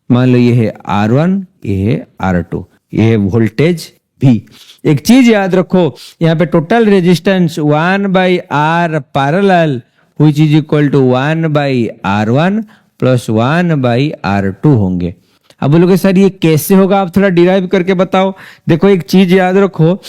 मान लो ये है R1, ये है R2, ये है वोल्टेज V। एक चीज याद रखो, यहाँ पे total resistance 1/R parallel which is equal to 1/R1 plus 1/R2 होंगे। अब बोलोगे सर ये कैसे होगा, आप थोड़ा डिराइव करके बताओ। देखो एक चीज याद रखो,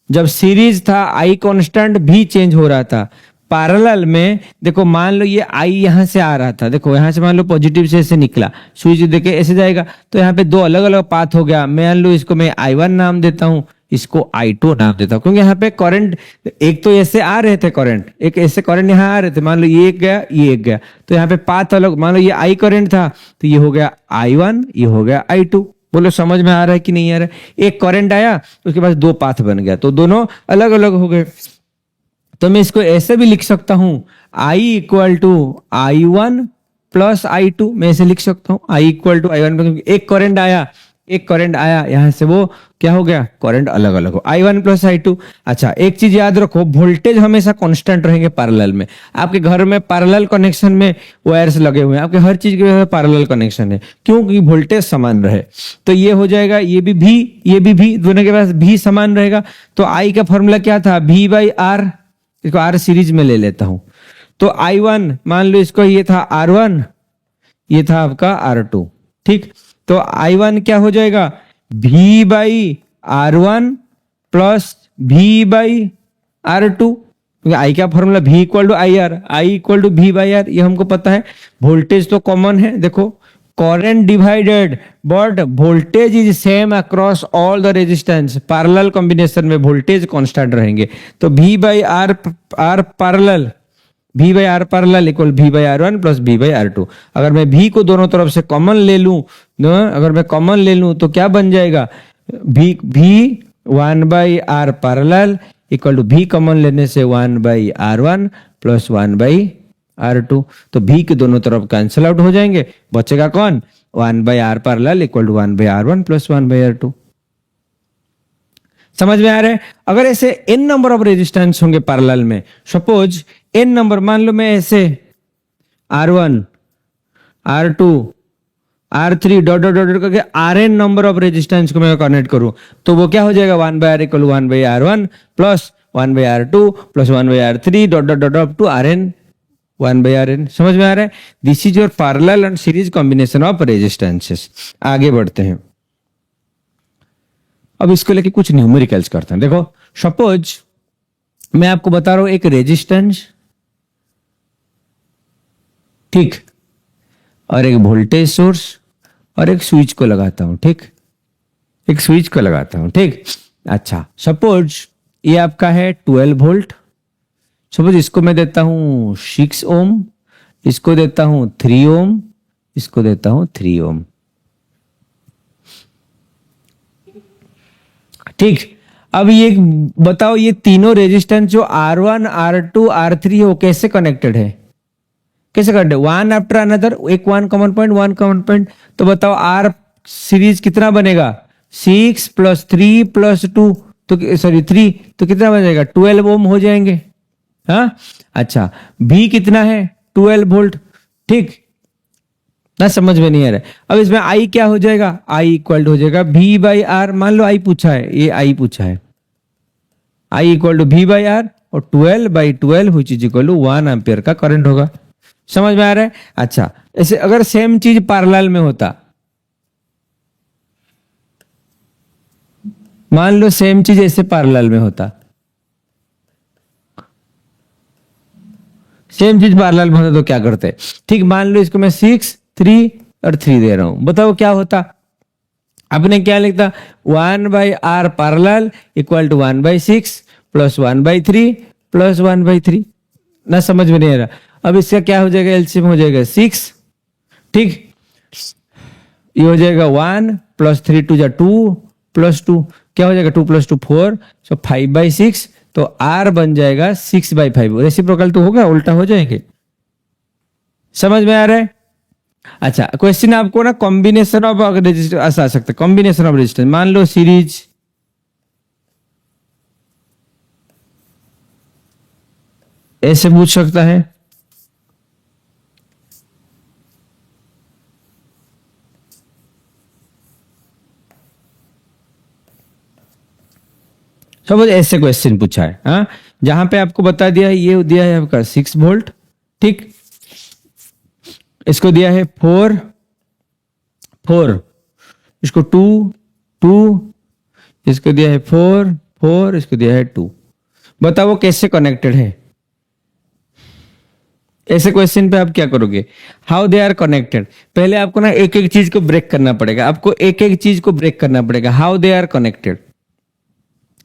जब सीरीज था I कांस्टेंट भी चेंज हो रहा था। पैरेलल में देखो मान लो ये I यहां से आ रहा था, देखो यहां से मान लो पॉजिटिव से ऐसे निकला, स्विच देके ऐसे जाएगा तो यहाँ पे दो अलग अलग पाथ हो गया। मान लो इसको मैं I1 नाम देता हूं, इसको I2 नाम देता हूं, क्योंकि यहाँ पे करंट एक तो ऐसे आ रहे थे, करंट एक ऐसे करंट यहाँ आ रहे थे। मान लो ये एक गया, ये एक गया, तो यहाँ पे पाथ अलग। मान लो ये I करंट था तो ये हो गया I1, ये हो गया I2। बोलो समझ में आ रहा है कि नहीं आ रहा है। एक करंट आया उसके बाद दो पाथ बन गया तो दोनों अलग अलग हो गए। तो मैं इसको ऐसे भी लिख सकता हूं I equal to I1 plus I2, मैं ऐसे लिख सकता हूं I इक्वल टू I1। एक करंट आया, एक करंट आया यहां से, वो क्या हो गया करंट अलग अलग हो, I1 प्लस I2। अच्छा एक चीज याद रखो, वोल्टेज हमेशा कांस्टेंट रहेंगे पैरेलल में। आपके घर में पैरेलल कनेक्शन में वायर्स लगे हुए हैं, आपके हर चीज के पैरेलल कनेक्शन है, क्योंकि वोल्टेज समान रहे। तो ये हो जाएगा, ये भी V, ये भी V, दोनों के पास V समान रहेगा। तो I का फॉर्मूला क्या था V/R, इसको R सीरीज में ले लेता हूं तो I1 मान लो इसको ये था R1, ये था आपका R2। ठीक, तो I1 क्या हो जाएगा V/R1 प्लस V/R2, क्योंकि I का formula V equal to IR, I equal to V/R, ये हमको पता है। वोल्टेज तो कॉमन है, देखो current divided but voltage is same across all the resistance. Parallel combination में वोल्टेज कांस्टेंट रहेंगे तो V/R parallel, V/R parallel equal V/R1 plus V/R2। अगर मैं V को दोनों तरफ से कॉमन ले लूं, अगर मैं कॉमन ले लूं तो क्या बन जाएगा V 1/R parallel equal to V कॉमन लेने से 1/R1 प्लस 1/R2। तो V के दोनों तरफ कैंसिल आउट हो जाएंगे, बचेगा कौन 1/R parallel equal to 1/R1 plus 1/R2। समझ में आ रहा है। अगर ऐसे n नंबर ऑफ रेजिस्टेंस होंगे पैरेलल में, सपोज n नंबर, मान लो मैं ऐसे R1 R2 R3 dot dot dot करके Rn नंबर ऑफ रेजिस्टेंस को मैं कनेक्ट करूं तो वो क्या हो जाएगा 1/R equal 1/R1 plus 1/R2 plus 1/R3 dot dot dot up to Rn 1/Rn। समझ में आ रहा है। This is your parallel and series combination of resistances. आगे बढ़ते हैं, अब इसको लेके कुछ न्यूमेरिकल्स करते हैं। देखो सपोज मैं आपको बता रहा हूं एक रेजिस्टेंस, ठीक, और एक वोल्टेज सोर्स और एक स्विच को लगाता हूं। ठीक, एक स्विच को लगाता हूं। ठीक, अच्छा सपोज ये आपका है 12 वोल्ट, सपोज इसको मैं देता हूं 6 ओम, इसको देता हूं 3 ओम, इसको देता हूं 3 ओम। ठीक, अब ये बताओ ये तीनों रेजिस्टेंस जो R1 R2 R3 है वो कैसे कनेक्टेड है, कैसे कनेक्टेड, वन आफ्टर अनदर, एक one common point, one common point. तो बताओ R सीरीज कितना बनेगा 6 प्लस 3 प्लस 2 तो सॉरी 3 तो कितना बनेगा 12 ओम हो जाएंगे। हाँ अच्छा, V कितना है 12 वोल्ट। ठीक, ना समझ में नहीं आ रहा है। अब इसमें आई क्या हो जाएगा, आई इक्वल टू हो जाएगा V बाई आर। मान लो आई पूछा है, ये आई पूछा है, I equal to V by R और 12/12 which is equal to 1 ampere का करंट होगा। समझ में आ रहा है। अच्छा, ऐसे अगर सेम चीज पैरेलल में होता, मान लो सेम चीज ऐसे पैरेलल में होता, सेम चीज पैरेलल में होता तो क्या करते। ठीक, मान लो इसको मैं 6, 3 और 3 दे रहा हूं, बताओ क्या होता। आपने क्या लिखता, 1/r parallel equal to 1/6 plus 1/3 plus 1/3। ना समझ में नहीं आ रहा। अब इसका क्या हो जाएगा, एलसीएम हो जाएगा 6। ठीक, ये हो जाएगा 1 प्लस 3 2 जा 2 प्लस 2, क्या हो जाएगा 2 प्लस 2 4, सो 5/6। तो r बन जाएगा 6/5। रेसिप्रोकल तो होगा, उल्टा हो जाएंगे। समझ में आ रहा है। अच्छा, क्वेश्चन आपको ना कॉम्बिनेशन ऑफ रेजिस्टेंस ऐसा आ सकता है, कॉम्बिनेशन ऑफ रेजिस्टेंस। मान लो सीरीज ऐसे पूछ सकता है, सपोज ऐसे क्वेश्चन पूछा है, हाँ, जहां पे आपको बता दिया है, ये दिया है आपका 6 वोल्ट। ठीक, इसको दिया है 4 4, इसको 2 2, इसको दिया है 4 4, इसको दिया है 2। बताओ वो कैसे कनेक्टेड है। ऐसे क्वेश्चन पे आप क्या करोगे, हाउ दे आर कनेक्टेड। पहले आपको ना एक एक चीज को ब्रेक करना पड़ेगा, आपको एक एक चीज को ब्रेक करना पड़ेगा, हाउ दे आर कनेक्टेड।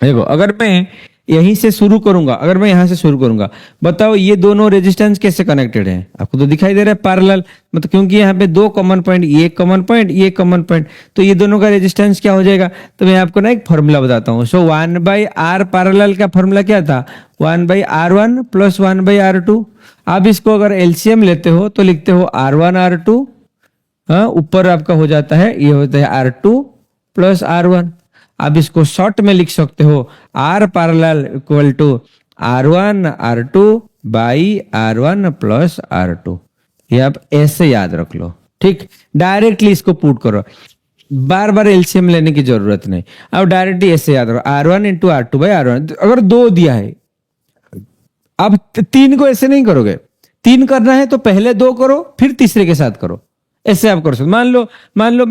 देखो, अगर मैं यहीं से शुरू करूंगा, अगर मैं यहां से शुरू करूंगा, बताओ ये दोनों रेजिस्टेंस कैसे कनेक्टेड है। आपको तो दिखाई दे रहा है पैरेलल, मतलब क्योंकि यहाँ पे दो कॉमन पॉइंट, ये कॉमन पॉइंट, ये कॉमन पॉइंट, तो ये दोनों का रेजिस्टेंस क्या हो जाएगा। तो मैं आपको ना एक फॉर्मूला बताता हूँ। सो 1/r पैरेलल का फॉर्मूला क्या था, 1/r1 प्लस 1/r2। आप इसको अगर एलसीएम लेते हो तो लिखते हो r1 r2, हाँ, ऊपर आपका हो जाता है, ये होता है r2 प्लस r1। आप इसको शॉर्ट में लिख सकते हो, r parallel equal to r1 r2 by r1 plus r2। ये आप ऐसे याद रख लो। ठीक, डायरेक्टली इसको पुट करो, बार बार एलसीएम लेने की जरूरत नहीं। अब डायरेक्टली ऐसे याद रखो, r1 into r2 by r1। अगर 2 दिया है, अब 3 को ऐसे नहीं करोगे, 3 करना है तो पहले 2 करो, फिर तीसरे के साथ करो, ऐसे आप कर सकते। मान लो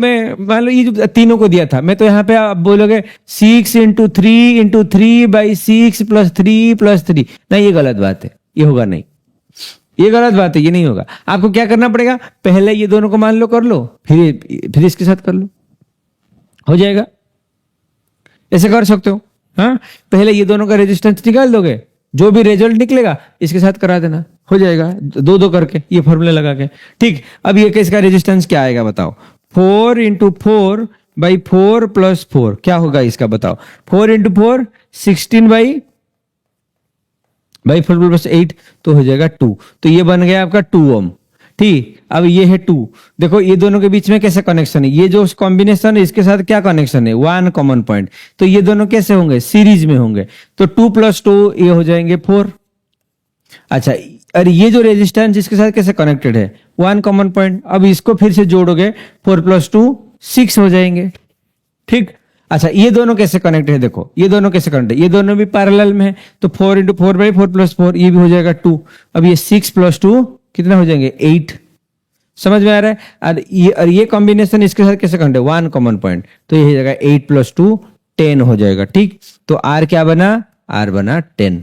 ये जो तीनों को दिया था, मैं तो यहाँ पे आप बोलोगे 6 इंटू 3/6 प्लस 3 नहीं, ये गलत बात है, ये होगा नहीं, ये गलत बात है, ये नहीं होगा। आपको क्या करना पड़ेगा, पहले ये दोनों को मान लो कर लो, फिर इसके साथ कर लो, हो जाएगा। ऐसे कर सकते हो। हाँ, पहले ये दोनों का रेजिस्टेंस निकाल दोगे, जो भी रिजल्ट निकलेगा इसके साथ करा देना, हो जाएगा, दो दो करके ये फॉर्मूला लगा के। ठीक, अब ये इसका रेजिस्टेंस क्या आएगा बताओ, 4 इंटू 4/4 प्लस 4, क्या होगा इसका बताओ। 4 इंटू 4 16/4 प्लस 8, तो हो जाएगा 2। तो ये बन गया आपका 2 ओम। ठीक, अब ये है 2। देखो ये दोनों के बीच में कैसे कनेक्शन है, ये जो कॉम्बिनेशन है इसके साथ क्या कनेक्शन है, 1 कॉमन पॉइंट। तो ये दोनों कैसे होंगे, सीरीज में होंगे। तो 2 + 2 ये हो जाएंगे 4। अच्छा, और ये जो रेजिस्टेंस इसके साथ कैसे कनेक्टेड है, 1 कॉमन पॉइंट। अब इसको फिर से जोड़ोगे, 4 + 2 6 हो जाएंगे। ठीक, अच्छा, ये दोनों कैसे कनेक्ट है, देखो ये दोनों कैसे कनेक्ट है, ये दोनों भी पैरेलल में है, तो 4 इंटू 4/4 प्लस 4, ये भी हो जाएगा 2। अब ये 6 + 2 कितना हो जाएंगे, 8। समझ में आ रहा है। और ये कॉम्बिनेशन इसके साथ कैसे कनेक्ट है, 1 कॉमन पॉइंट, तो ये हो जाएगा 8 + 2 10 हो जाएगा। ठीक, तो आर क्या बना, आर बना 10।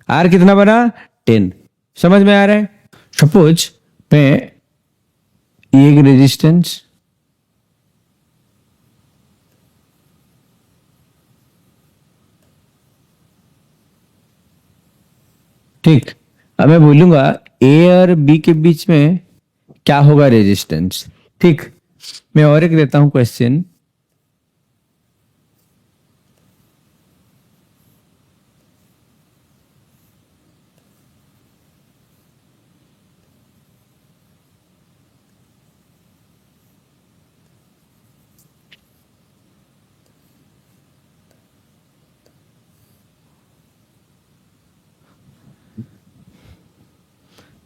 आर कितना बना, 10। समझ में आ रहा है। सपोज मैं एक रेजिस्टेंस ठीक, अब मैं बोलूंगा ए और बी के बीच में क्या होगा रेजिस्टेंस। ठीक, मैं और एक देता हूं क्वेश्चन।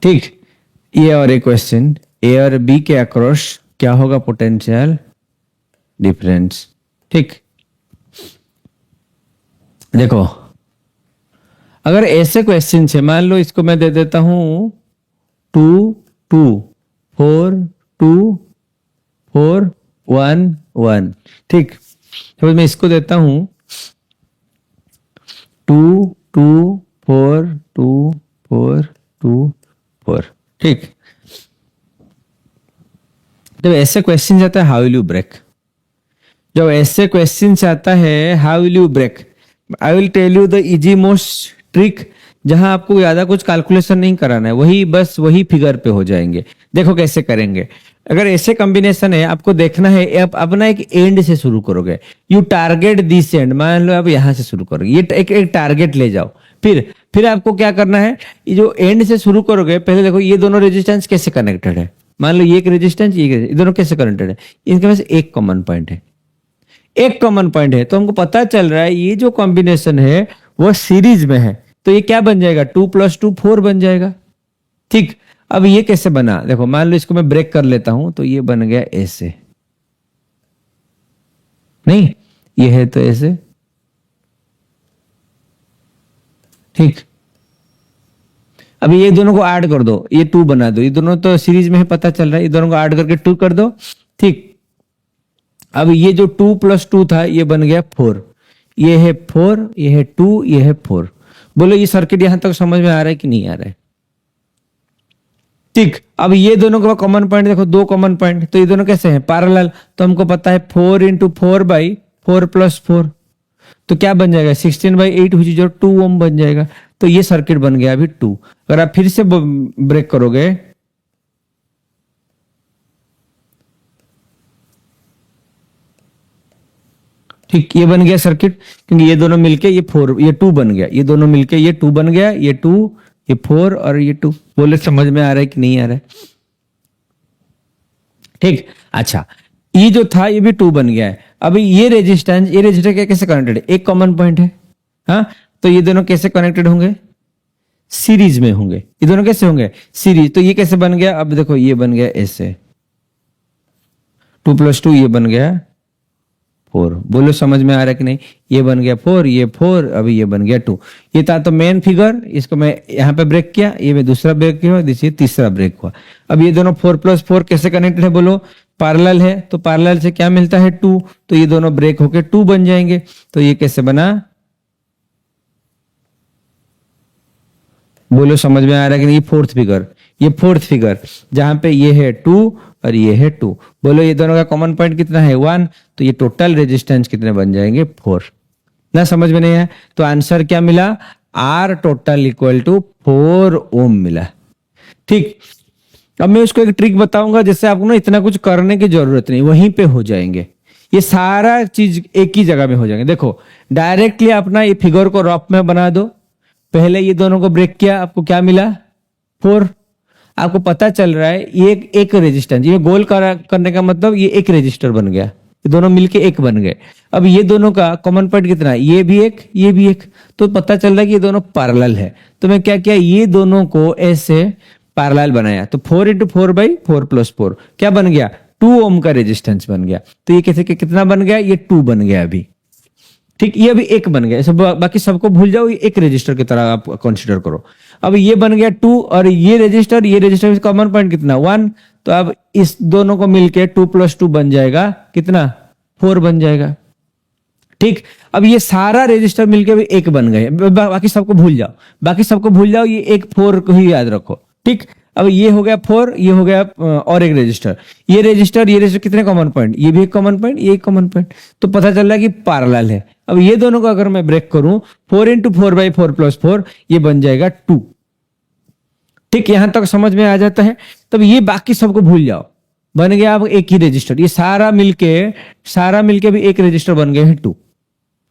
ठीक, ये और एक क्वेश्चन, ए और बी के अक्रॉस क्या होगा पोटेंशियल डिफरेंस। ठीक, देखो अगर ऐसे क्वेश्चन है, मान लो इसको मैं दे देता हूं 2 2 4 2 4 1 1। ठीक, तो मैं इसको देता हूं 2 2 4 2 4 2 4। ठीक, जब ऐसे क्वेश्चन आता है हाउ विल यू ब्रेक, जब ऐसे क्वेश्चन आता है how will you break, I will tell you the easy most trick, जहां आपको ज्यादा कुछ कैलकुलेशन नहीं कराना है, वही बस वही फिगर पे हो जाएंगे। देखो कैसे करेंगे। अगर ऐसे कॉम्बिनेशन है, आपको देखना है आप अपना एक एंड से शुरू करोगे, यू टारगेट दिस एंड, मान लो आप यहां से शुरू करोगे, ये एक टारगेट ले जाओ। फिर आपको क्या करना है, ये जो एंड से शुरू करोगे, पहले देखो ये दोनों रेजिस्टेंस कैसे कनेक्टेड है। मान लो ये एक रेजिस्टेंस, ये दोनों कैसे कनेक्टेड है, इनके पास एक कॉमन पॉइंट है, एक कॉमन पॉइंट है। तो हमको पता चल रहा है ये जो कॉम्बिनेशन है वो सीरीज में है, तो ये क्या बन जाएगा 2 + 2 4 बन जाएगा। ठीक, अब ये कैसे बना, देखो मान लो इसको मैं ब्रेक कर लेता हूं, तो ये बन गया ऐसे, नहीं ये है तो ऐसे। ठीक, अब ये दोनों को ऐड कर दो, ये 2 बना दो, ये दोनों तो सीरीज में है पता चल रहा है, ये दोनों को ऐड करके 2 कर दो। ठीक, अब ये जो 2 + 2 था ये बन गया 4, ये है 4, ये है 2, ये है 4। बोलो ये सर्किट यहां तक समझ में आ रहा है कि नहीं आ रहा है। ठीक, अब ये दोनों का कॉमन पॉइंट देखो, 2 कॉमन पॉइंट, तो ये दोनों कैसे हैं पैरेलल, तो हमको पता है 4 × 4/4 + 4, तो क्या बन जाएगा 16/8 हुई जो 2 ओम बन जाएगा। तो ये सर्किट बन गया अभी 2। अगर आप फिर से ब्रेक करोगे, ठीक, ये बन गया सर्किट, क्योंकि ये दोनों मिलके ये 4 ये 2 बन गया, ये दोनों मिलके ये 2 बन गया, ये 2 ये 4 और ये 2। बोले समझ में आ रहा है कि नहीं आ रहा है। ठीक, अच्छा ये जो था ये भी 2 बन गया है। अभी ये रेजिस्टर कैसे कनेक्टेड है, एक कॉमन पॉइंट है। हाँ, तो ये दोनों कैसे कनेक्टेड होंगे, सीरीज में होंगे, ये दोनों कैसे होंगे सीरीज। तो ये कैसे बन गया, अब देखो ये बन गया ऐसे 2 + 2, ये बन गया 4। बोलो समझ में आ रहा है कि नहीं, ये बन गया 4, ये 4, अभी ये बन गया 2। ये था तो मेन फिगर, इसको मैं यहाँ पे ब्रेक किया, ये मैं दूसरा ब्रेक किया, ये तीसरा ब्रेक हुआ। अब ये दोनों 4 + 4 कैसे कनेक्टेड है, बोलो पैरेलल है, तो पैरेलल से क्या मिलता है 2, तो ये दोनों ब्रेक होके 2 बन जाएंगे। तो ये कैसे बना, बोलो समझ में आ रहा है कि नहीं। ये फोर्थ फिगर जहां पे ये है 2 और ये है 2। बोलो ये दोनों का कॉमन पॉइंट कितना है 1, तो ये टोटल रेजिस्टेंस कितने बन जाएंगे 4। ना समझ में नहीं है, तो आंसर क्या मिला, R टोटल = 4 ओम मिला। ठीक, अब मैं उसको एक ट्रिक बताऊंगा जिससे आपको ना इतना कुछ करने की जरूरत नहीं, वहीं पे हो जाएंगे, ये सारा चीज एक ही जगह में हो जाएंगे। देखो डायरेक्टली अपना ये फिगर को रफ में बना दो, पहले ये दोनों को ब्रेक किया, आपको क्या मिला 4। आपको पता चल रहा है ये एक रेजिस्टेंस, ये गोल करने का मतलब ये एक रेजिस्टर बन गया, ये दोनों मिलके एक बन गए। अब ये दोनों का कॉमन पॉइंट कितना है, ये भी एक, ये भी एक, तो पता चल रहा है कि ये दोनों पैरेलल है। तो मैं क्या किया, ये दोनों को ऐसे पैरेलल बनाया, तो 4 × 4/4 + 4 क्या बन गया 2 ओम का रेजिस्टेंस बन गया। तो ये कैसे कितना बन गया, ये 2 बन गया अभी। ठीक, ये अभी एक बन गया, सब बाकी सबको भूल जाओ, ये एक रजिस्टर की तरह आप कंसीडर करो। अब ये बन गया 2 और ये रजिस्टर कॉमन पॉइंट कितना 1, तो अब इस दोनों को मिलके 2 + 2 बन जाएगा कितना 4 बन जाएगा। ठीक, अब ये सारा रजिस्टर मिलके भी एक बन गए, बाकी सबको भूल जाओ, ये एक 4 को ही याद रखो। ठीक, अब ये हो गया 4, ये हो गया और एक रजिस्टर, ये रजिस्टर कितने कॉमन पॉइंट, ये भी एक कॉमन पॉइंट, ये एक कॉमन पॉइंट, तो पता चल रहा है कि पैरेलल है। अब ये दोनों को अगर मैं ब्रेक करूं 4 × 4/4 + 4, ये बन जाएगा 2। ठीक, यहां तक समझ में आ जाता है। तब ये बाकी सबको भूल जाओ, बन गया अब एक ही रजिस्टर, ये सारा मिलके भी एक रजिस्टर बन गए हैं 2।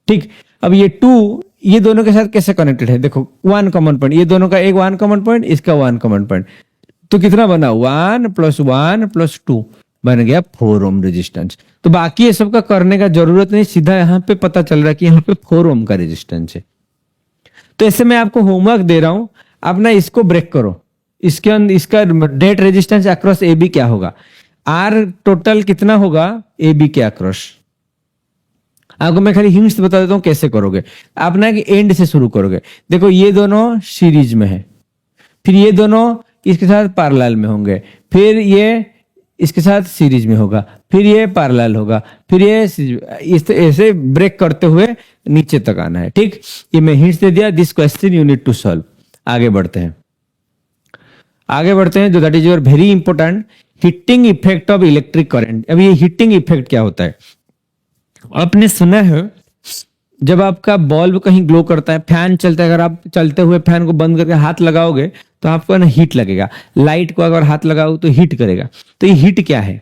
ठीक, अब ये 2 ये दोनों के साथ कैसे कनेक्टेड है, देखो 1 कॉमन पॉइंट, ये दोनों का एक 1 कॉमन पॉइंट, इसका 1 कॉमन पॉइंट, तो कितना बना 1 + 1 + 2 बन गया 4 ओम रेजिस्टेंस। तो बाकी ये सब का करने का जरूरत नहीं, सीधा यहाँ पे पता चल रहा है कि यहाँ पे 4 ओम का रेजिस्टेंस है। तो ऐसे मैं आपको होमवर्क दे रहा हूं, आप ना इसको ब्रेक करो, इसके अंदर इसका net resistance across A B क्या होगा, आर टोटल कितना होगा ए बी के अक्रॉस। आपको मैं खाली हिंट्स बता देता हूं कैसे करोगे। आप ना कि एंड से शुरू करोगे। देखो ये दोनों सीरीज में है, फिर ये दोनों इसके साथ पैरेलल में होंगे, फिर ये इसके साथ सीरीज में होगा, फिर ये पैरेलल होगा, फिर ये ऐसे ब्रेक करते हुए नीचे तक आना है। ठीक, ये मैं हिंट्स दे दिया। This question you need to solve. आगे बढ़ते हैं, आगे बढ़ते हैं। जो that is your very important heating effect of electric current. अब ये हीटिंग इफेक्ट क्या होता है, आपने सुना है जब आपका बल्ब कहीं ग्लो करता है, फैन चलता है, अगर आप चलते हुए फैन को बंद करके हाथ लगाओगे तो आपको ना हीट लगेगा। लाइट को अगर हाथ लगाओ तो हीट करेगा। तो ये हीट क्या है?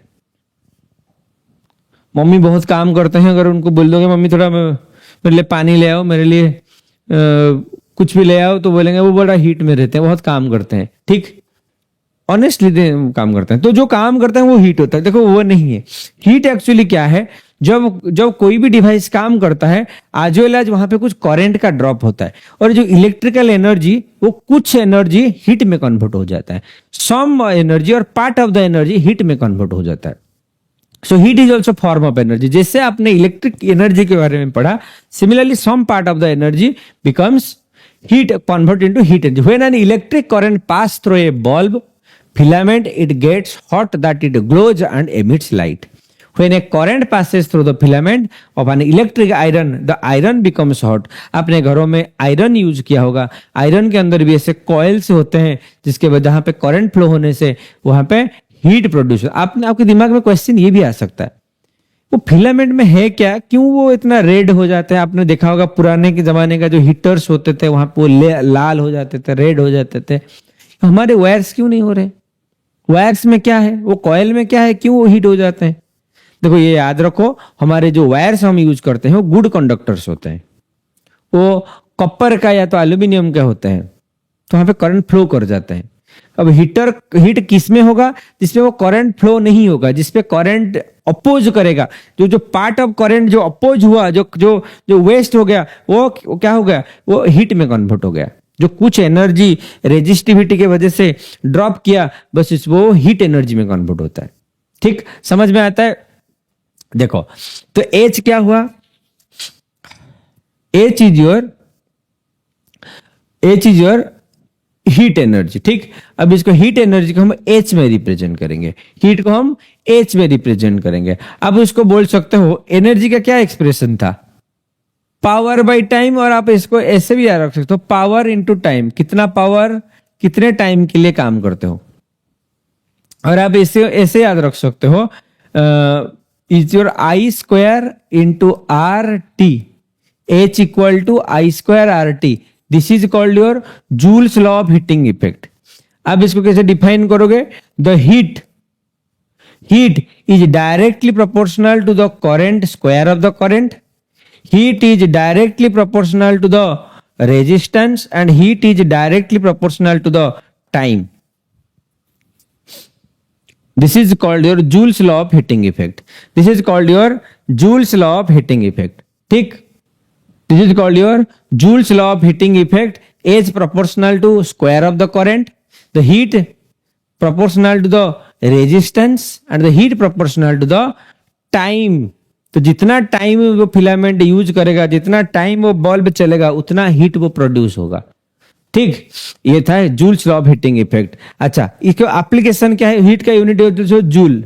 मम्मी बहुत काम करते हैं, अगर उनको बोल दोगे मम्मी थोड़ा मेरे लिए पानी ले आओ, मेरे लिए कुछ भी ले आओ, तो बोलेंगे वो बड़ा हीट में रहते हैं, बहुत काम करते हैं। ठीक, ऑनेस्टली काम करते हैं। तो जो काम करते हैं वो हीट होता है। देखो वो नहीं है। हीट एक्चुअली क्या है, जब जब कोई भी डिवाइस काम करता है आज वेल आज वहां पे कुछ करंट का ड्रॉप होता है, और जो इलेक्ट्रिकल एनर्जी वो कुछ एनर्जी हीट में कन्वर्ट हो जाता है। सम एनर्जी और part of the energy heat में कन्वर्ट हो जाता है। So heat is also form of energy. जैसे आपने इलेक्ट्रिक एनर्जी के बारे में पढ़ा, similarly some part of the energy becomes heat convert into heat energy. When an electric current pass through a bulb filament, it gets hot that it glows and emits light. When a current passes through the filament of an electric iron, the iron becomes hot. आपने घरों में iron use किया होगा। Iron के अंदर भी ऐसे coils होते हैं जिसके वजह जहां पे करंट फ्लो होने से वहां पे हीट प्रोड्यूस। आपके दिमाग में क्वेश्चन ये भी आ सकता है, वो फिलामेंट में है क्या, क्यों वो इतना रेड हो जाते हैं? आपने देखा होगा पुराने के जमाने का जो हीटर्स होते थे वहां पे वो लाल हो जाते थे, रेड हो जाते थे। हमारे वायर्स क्यों नहीं हो रहे? वायर्स में क्या है, वो कॉइल में क्या है, क्यों वो हीट हो जाते हैं? देखो ये याद रखो, हमारे जो वायर्स हम यूज करते हैं वो गुड कंडक्टर्स होते हैं। वो कॉपर का या तो एल्यूमिनियम का होते हैं, तो वहां पे करंट फ्लो कर जाते हैं। अब हीट किस में होगा? जिसमें वो करंट फ्लो नहीं होगा, जिसपे करंट अपोज करेगा। जो पार्ट ऑफ करंट जो अपोज हुआ, जो वेस्ट हो गया, वो क्या हो गया? वो हीट में कन्वर्ट हो गया। जो कुछ एनर्जी रेजिस्टिविटी के वजह से ड्रॉप किया, बस वो हीट एनर्जी में कन्वर्ट होता है। ठीक, समझ में आता है? देखो तो एच क्या हुआ? H is your heat energy. ठीक, अब इसको हीट एनर्जी को हम एच में रिप्रेजेंट करेंगे, हीट को हम एच में रिप्रेजेंट करेंगे। अब इसको बोल सकते हो एनर्जी का क्या एक्सप्रेशन था? पावर बाय टाइम, और आप इसको ऐसे भी याद रख सकते हो, पावर इनटू टाइम। कितना पावर कितने टाइम के लिए काम करते हो। और आप ऐसे याद रख सकते हो, is your I square into R T, H equal to I square R T. This is called your Joule's law of heating effect. अब इसको कैसे डिफाइन करोगे? The heat is directly proportional to the current square of the current. Heat is directly proportional to the resistance, and heat is directly proportional to the time. This is called your Joule's law of heating effect. This is called your Joule's law of heating effect. ठीक, this is called your Joule's law of heating effect. H proportional to square of the current, the heat proportional to the resistance, and the heat proportional to the time. तो जितना time वो filament use करेगा, जितना time वो bulb चलेगा, उतना heat वो produce होगा। ठीक, ये था joules law of heating effect. अच्छा, इसका एप्लीकेशन क्या है? हीट का यूनिट है जूल।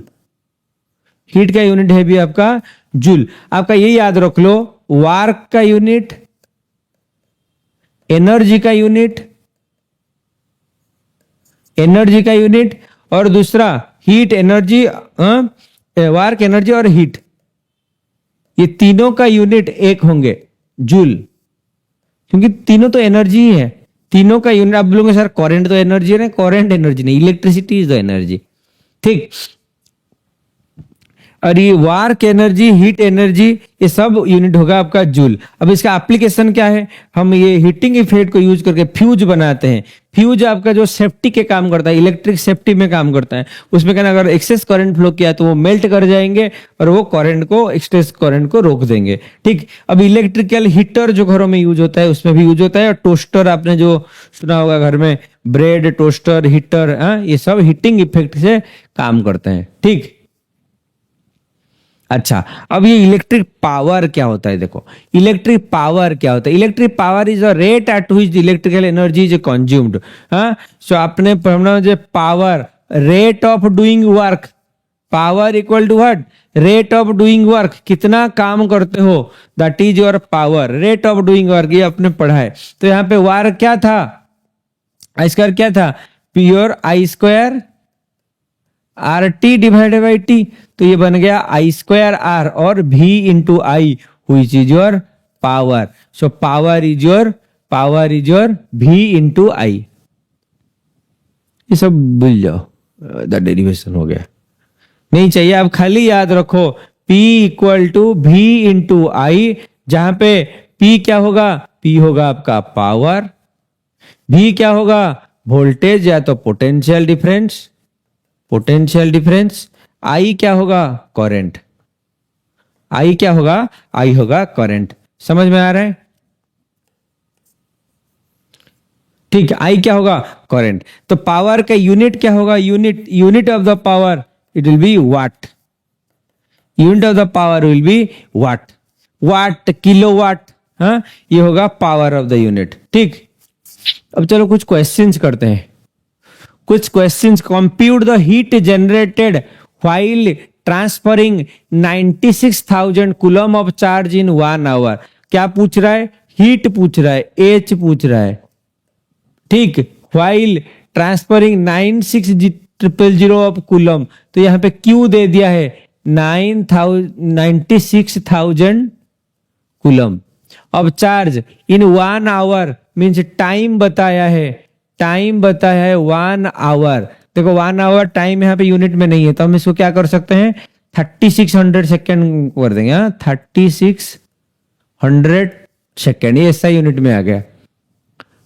हीट का यूनिट है भी आपका जूल। आपका ये याद रख लो, वार्क का यूनिट, एनर्जी का यूनिट, और दूसरा हीट एनर्जी, वार्क एनर्जी और हीट, ये तीनों का यूनिट एक होंगे जूल, क्योंकि तीनों तो एनर्जी ही है। तीनों का यूनिट आप बोलोगे सर करंट तो एनर्जी है, करंट एनर्जी नहीं, इलेक्ट्रिसिटी इज द एनर्जी। ठीक, और ये वार्क एनर्जी, हीट एनर्जी, ये सब यूनिट होगा आपका जूल। अब इसका एप्लीकेशन क्या है? हम ये हीटिंग इफेक्ट को यूज करके फ्यूज बनाते हैं। फ्यूज आपका जो सेफ्टी के काम करता है, इलेक्ट्रिक सेफ्टी में काम करता है, उसमें क्या अगर एक्सेस करंट फ्लो किया तो वो मेल्ट कर जाएंगे और वो करंट को, एक्सेस करंट को रोक देंगे। ठीक, अब इलेक्ट्रिकल हीटर जो घरों में यूज होता है उसमें भी यूज होता है, और टोस्टर आपने जो सुना होगा घर में, ब्रेड टोस्टर हीटर, ये सब हीटिंग इफेक्ट से काम करते हैं। ठीक, अच्छा, अब ये इलेक्ट्रिक पावर क्या होता है? देखो, इलेक्ट्रिक पावर क्या होता है? Electric power is a rate at which electrical energy is consumed. So आपने पढ़ना जो power, rate of doing work, power equal to what? Rate of doing work, कितना काम करते हो, that is your power, rate of doing work, ये आपने पढ़ा है। तो यहाँ पे वर्क क्या था, आई स्क्वायर क्या था, pure I square R T divided by T, तो ये बन गया आई स्क्वायर आर और v into I which is your power. So power is your v into I. ये सब भूल जाओ, द डेरिवेशन हो गया, नहीं चाहिए। आप खाली याद रखो P equal to v into I, जहां पे P क्या होगा, P होगा आपका पावर, V क्या होगा, वोल्टेज या तो पोटेंशियल डिफरेंस, I क्या होगा, करंट, I क्या होगा, I होगा करंट। समझ में आ रहा है? ठीक है, I क्या होगा, करंट। तो पावर का यूनिट क्या होगा, unit of the power it will be watt, unit of the power will be watt, watt kilowatt, ये होगा पावर ऑफ द यूनिट। ठीक, अब चलो कुछ क्वेश्चंस करते हैं, कुछ questions. Compute the heat generated while transferring 96,000 coulomb of charge in 1 hour. क्या पूछ रहा है, हीट पूछ रहा है, एच पूछ रहा है। ठीक, व्हाइल ट्रांसफरिंग 96,000 ऑफ कूलम, तो यहां पे क्यू दे दिया है 96,000 coulomb of charge in 1 hour, means time बताया है, टाइम बताया है 1 आवर। देखो 1 आवर टाइम यहाँ पे यूनिट में नहीं है, तो हम इसको क्या कर सकते हैं, 3600 सेकेंड कर देंगे। 3600 सेकेंड, ये ऐसा यूनिट में आ गया।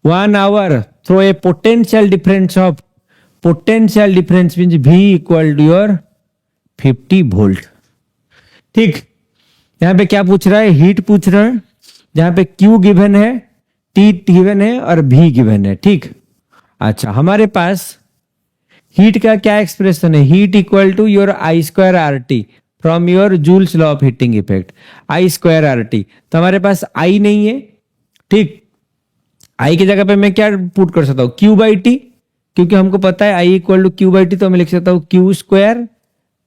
1 hour through a potential difference of, potential difference means V equal to your 50 volt. ठीक, यहाँ पे क्या पूछ रहा है, हीट पूछ रहा है, जहां पे Q गिवन है, T गिवन है और V गिवन है। ठीक, अच्छा, हमारे पास हीट का क्या एक्सप्रेशन है, heat equal to your I square R T from your Joule's law of heating effect, I square R T. तो हमारे पास आई नहीं है। ठीक, आई की जगह पे मैं क्या पुट कर सकता हूं, क्यू बाई टी, क्योंकि हमको पता है I equal to Q by T, तो मैं लिख सकता हूं Q square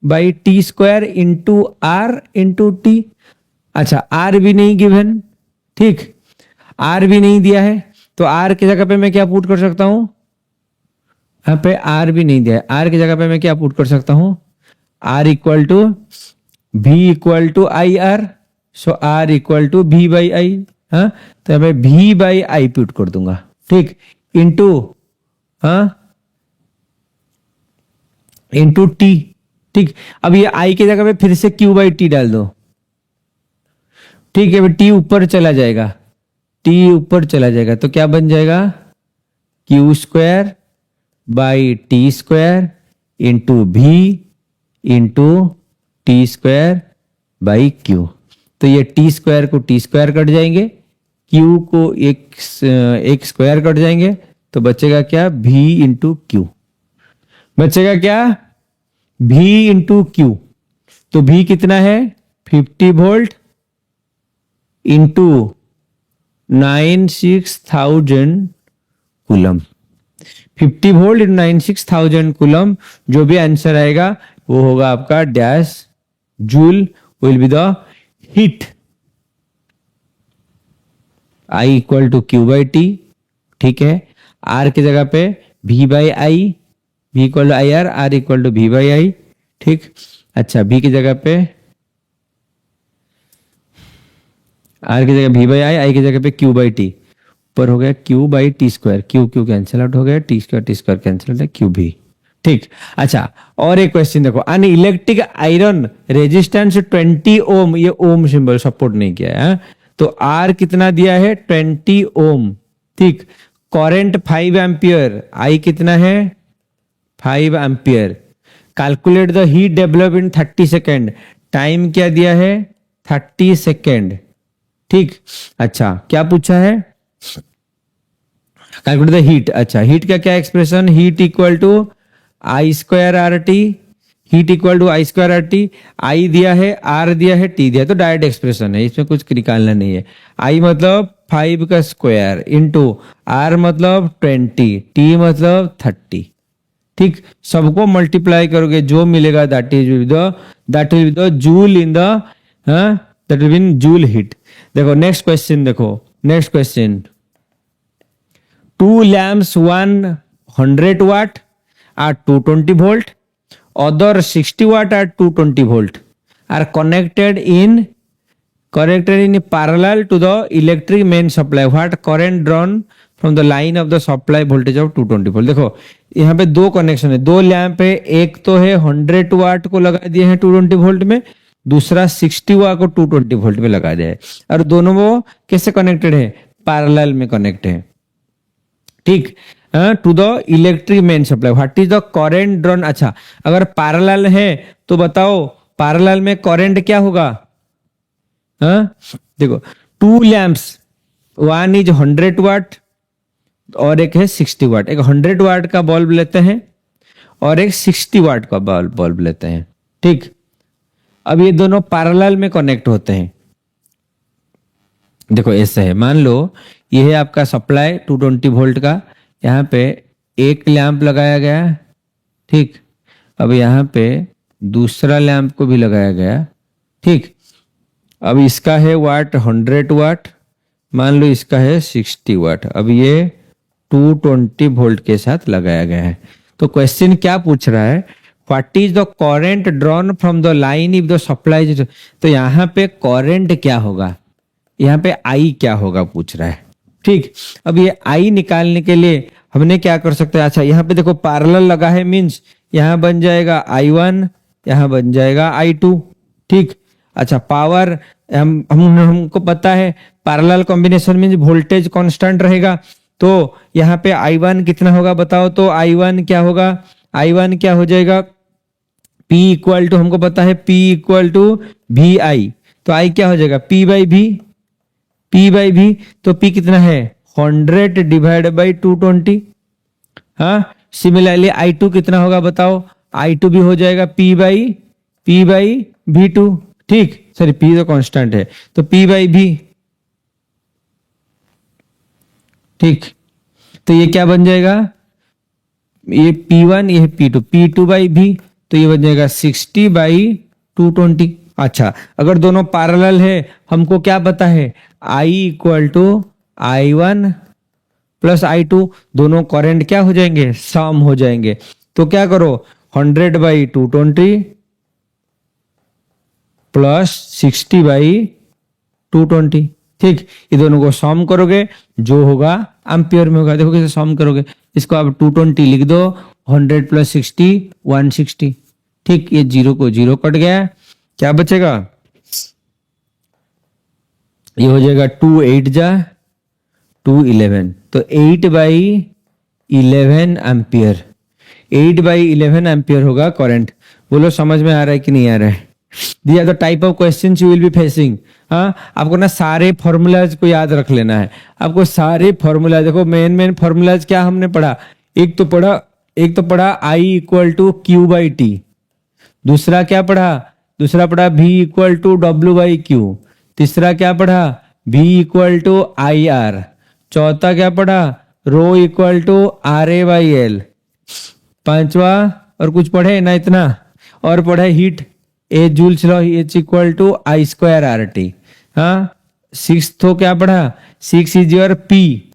by T square into R into T. अच्छा, आर भी नहीं गिवन, ठीक, आर भी नहीं दिया है, तो आर की जगह पे मैं क्या पुट कर सकता हूं, यहाँ पे आर भी नहीं दिया है, आर की जगह पे मैं क्या पुट कर सकता हूं, R equal to v equal to I R, so R equal to v by I. तो मैं v बाई आई पुट कर दूंगा। ठीक, इंटू इंटू टी। ठीक, अब ये आई की जगह पे फिर से q बाई टी डाल दो। ठीक है, टी ऊपर चला जाएगा, टी ऊपर चला जाएगा, तो क्या बन जाएगा, Q square by T square into B into T square by Q. तो ये टी स्क्वायर को टी स्क्वायर कट जाएंगे, क्यू को एक स्क्वायर कट जाएंगे, तो बचेगा क्या, भी इंटू क्यू, बचेगा क्या, भी इंटू क्यू। तो भी कितना है, 50 volt into 96,000 coulomb, 50 volt into 96,000 coulomb. जो भी आंसर आएगा वो होगा आपका dash joule will be the heat. I equal to Q by T. ठीक है, आर की जगह पे v by I, v equal to I R, R equal to v by I. ठीक, अच्छा, v की जगह पे आर की जगह v बाई आई की जगह पे q बाई टी, ऊपर हो गया q by T square, q cancel out हो गया, टी स्क्वायर कैंसिल आउट है, q भी। ठीक, अच्छा, और एक क्वेश्चन देखो, अन इलेक्ट्रिक आयरन रेजिस्टेंस 20 ओम, ये ओम सिंबल सपोर्ट नहीं किया है, तो R कितना दिया है, 20 ओम। ठीक, करंट 5 एम्पियर, आई कितना है 5 ampere. Calculate the heat develop in 30 second, time क्या दिया है 30 सेकेंड। ठीक, अच्छा क्या पूछा है, कैलकुलेट द हीट। अच्छा हीट का क्या expression, heat equal to I square R T, heat equal to I square R T. I दिया है, आर दिया है, टी दिया है, तो डायरेक्ट एक्सप्रेशन है, इसमें कुछ निकालना नहीं है। आई मतलब 5 का स्क्वायर इंटू आर मतलब 20, टी मतलब 30। ठीक, सबको मल्टीप्लाई करोगे जो मिलेगा that will the joule in the that will in joule heat. देखो नेक्स्ट क्वेश्चन, देखो next question, 2 lamps, one 100 watt at 220 volt, other 60 watt at 220 volt are connected in parallel to the electric main supply. What current drawn from the line of the supply voltage of 220 volt? देखो यहाँ पे दो connection है, दो lamp है, एक तो है 100 वाट को लगा दिए हैं 220 वोल्ट में, दूसरा 60 वाट को 220 वोल्ट में लगा दिया है, और दोनों वो कैसे कनेक्टेड है, पैरेलल में कनेक्ट है। ठीक, to the electric main supply, what is the current drawn. अच्छा अगर पैरेलल है तो बताओ पैरेलल में करंट क्या होगा। देखो 2 लैंप्स, वन इज 100 वाट और एक है 60 वाट, एक 100 वाट का बल्ब लेते हैं और एक 60 वाट का बल्ब लेते हैं। ठीक, अब ये दोनों पैरेलल में कनेक्ट होते हैं। देखो ऐसा है, मान लो ये है आपका सप्लाई 220 वोल्ट का, यहाँ पे एक लैंप लगाया गया, ठीक, अब यहाँ पे दूसरा लैंप को भी लगाया गया। ठीक, अब इसका है वाट 100 वाट, मान लो इसका है 60 वाट, अब ये 220 वोल्ट के साथ लगाया गया है। तो क्वेश्चन क्या पूछ रहा है, what is the current drawn from the line if the supply. तो यहाँ पे करंट क्या होगा, यहाँ पे आई क्या होगा पूछ रहा है। ठीक, अब ये आई निकालने के लिए हमने क्या कर सकते हैं, अच्छा यहाँ पे देखो पैरेलल लगा है, मींस यहाँ बन जाएगा I1, यहाँ बन जाएगा I2। ठीक, अच्छा पावर हमको पता है parallel combination means voltage constant रहेगा, तो यहाँ पे I1 कितना होगा बताओ, तो I1 क्या होगा, I1 क्या हो जाएगा, P इक्वल टू हमको पता है P इक्वल टू VI, तो I क्या हो जाएगा P बाई V, तो P कितना है 100 डिवाइड बाई 220। हाँ, सिमिलरली I2 कितना होगा बताओ, I2 भी हो जाएगा P बाई V2। ठीक, सॉरी P तो कांस्टेंट है, तो P बाई V। ठीक, तो ये क्या बन जाएगा, ये P1 ये P2, P2 बाई V, तो ये बन जाएगा 60 बाई 220। अच्छा अगर दोनों पैरेलल है, हमको क्या पता है I equal to I1 plus I2, दोनों करंट क्या हो जाएंगे, सम हो जाएंगे। तो क्या करो 100 बाई 220 प्लस 60 बाई 220। ठीक, ये दोनों को सम करोगे जो होगा एम्पियर में होगा। देखो कैसे सम करोगे, इसको आप 220 लिख दो, 100 प्लस 60 160। ठीक, ये जीरो को जीरो कट गया, क्या बचेगा, ये हो जाएगा 2 8 जा 2 11, तो 8 बाई 11 एम्पियर, 8 बाई 11 एम्पियर होगा करंट। बोलो समझ में आ रहा है कि नहीं आ रहा है। These are the type of questions you will be facing। हाँ, आपको ना सारे फॉर्मूलाज को याद रख लेना है, आपको सारे फॉर्मूला। देखो मेन फॉर्मूलाज क्या हमने पढ़ा, एक तो पढ़ा I equal to Q by T, दूसरा क्या पढ़ा, दूसरा पढ़ा V equal to W by Q, तीसरा क्या पढ़ा V equal to I R, चौथा क्या पढ़ा rho equal to R A by L, पांचवा और कुछ पढ़े ना इतना, और पढ़े heat a Joule's law H equal to I square R T. हाँ, सिक्स तो क्या पढ़ा, 6 is your P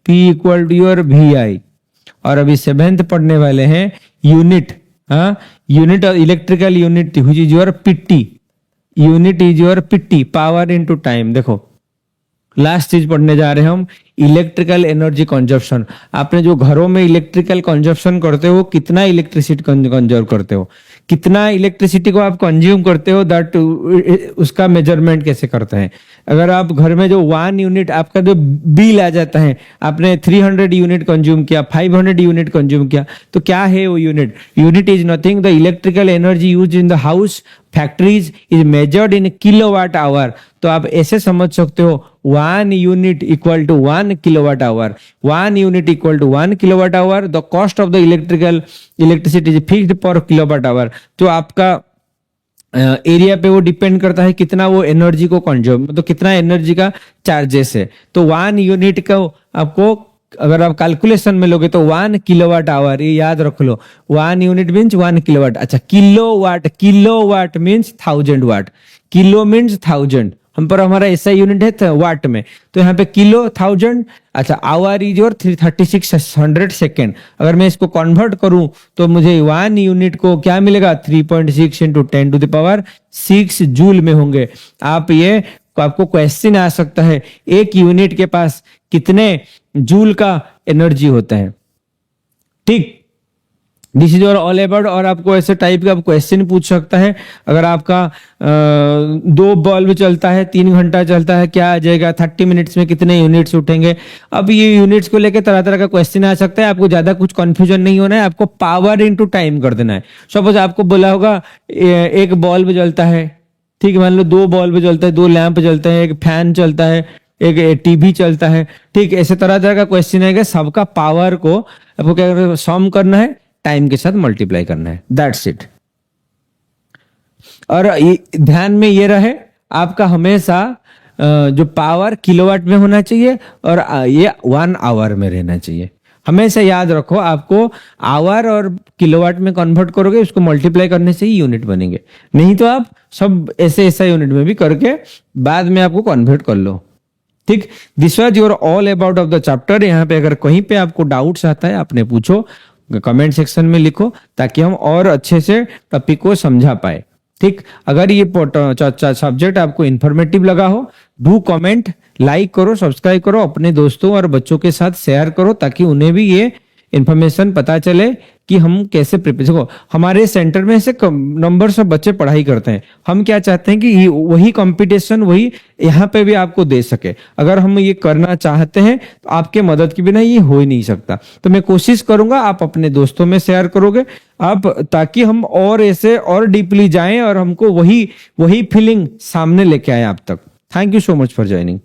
equal to your VI, और अभी 7th पढ़ने वाले हैं यूनिट। हाँ, यूनिट और electrical unit which is your PT, unit is your PT, power into time. देखो लास्ट चीज पढ़ने जा रहे हैं हम इलेक्ट्रिकल एनर्जी कंजप्शन, आपने जो घरों में इलेक्ट्रिकल कंजप्शन करते हो कितना इलेक्ट्रिसिटी कंजर्व करते हो, कितना इलेक्ट्रिसिटी को आप कंज्यूम करते हो, दैट उसका मेजरमेंट कैसे करते हैं। अगर आप घर में जो 1 यूनिट आपका जो बिल आ जाता है, आपने 300 यूनिट कंज्यूम किया, 500 यूनिट कंज्यूम किया, तो क्या है वो unit? Unit is nothing, the electrical energy use in the house factories is measured in kilowatt hour. तो आप ऐसे समझ सकते हो 1 unit equal to 1 kilowatt hour, 1 unit equal to 1 kilowatt hour. The cost of the electricity is fixed per kilowatt hour. तो आपका area पे वो डिपेंड करता है कितना वो एनर्जी को कंज्यूम, मतलब कितना एनर्जी का चार्जेस है। तो 1 यूनिट का आपको अगर आप कैलकुलेशन में लोगे तो 1 किलोवाट आवर, ये याद रख लो। 1 यूनिट मीन्स 1 किलोवाट। अच्छा, किलोवाट, किलोवाट मीन्स 1000 वाट, किलो मीन्स 1000, हम पर हमारा ऐसा यूनिट है वाट में, तो यहाँ पे किलो 1000। अच्छा, आवर इज और 3600 सेकेंड। अगर मैं इसको कन्वर्ट करूं तो मुझे 1 यूनिट को क्या मिलेगा? 3.6 इंटू 10⁻6 जूल में होंगे। आप ये आपको क्वेश्चन आ सकता है, एक यूनिट के पास कितने जूल का एनर्जी होता है। ठीक, दिस इज ऑल अबाउट। और आपको ऐसे टाइप का क्वेश्चन पूछ सकता है, अगर आपका 2 बल्ब चलता है, 3 घंटा चलता है, क्या आ जाएगा? 30 मिनट्स में कितने यूनिट्स उठेंगे? अब ये यूनिट्स को लेकर तरह तरह का क्वेश्चन आ सकता है। आपको ज्यादा कुछ कंफ्यूजन नहीं होना है, आपको पावर इनटू टाइम कर देना है। सपोज आपको बोला होगा एक बल्ब जलता है, ठीक है, मान लो 2 बल्ब जलता है, 2 लैंप जलते हैं, एक फैन चलता है, एक टीवी चलता है। ठीक, ऐसे तरह तरह का क्वेश्चन है कि सबका पावर को आपको क्या सम करना है, टाइम के साथ मल्टीप्लाई करना है, दैट्स इट। और ध्यान में ये रहे, आपका हमेशा जो पावर किलोवाट में होना चाहिए और ये 1 आवर में रहना चाहिए। हमेशा याद रखो, आपको आवर और किलोवाट में कन्वर्ट करोगे, उसको मल्टीप्लाई करने से ही यूनिट बनेंगे। नहीं तो आप सब ऐसे ऐसा यूनिट में भी करके बाद में आपको कन्वर्ट कर लो। ठीक, this was your all about of the chapter. यहाँ पे अगर कहीं पे आपको डाउट्स आता है, आपने पूछो, कमेंट सेक्शन में लिखो, ताकि हम और अच्छे से टॉपिक को समझा पाए। ठीक, अगर ये सब्जेक्ट आपको इंफॉर्मेटिव लगा हो, डू कमेंट, लाइक करो, सब्सक्राइब करो, अपने दोस्तों और बच्चों के साथ शेयर करो, ताकि उन्हें भी ये इन्फॉर्मेशन पता चले कि हम कैसे प्रिपेयर। देखो, हमारे सेंटर में से नंबर सब बच्चे पढ़ाई करते हैं। हम क्या चाहते हैं कि वही कंपटीशन वही यहाँ पे भी आपको दे सके। अगर हम ये करना चाहते हैं तो आपके मदद के बिना ये हो ही नहीं सकता। तो मैं कोशिश करूंगा, आप अपने दोस्तों में शेयर करोगे आप, ताकि हम और ऐसे और डीपली जाएं और हमको वही फीलिंग सामने लेके आए आप तक। Thank you so much for joining.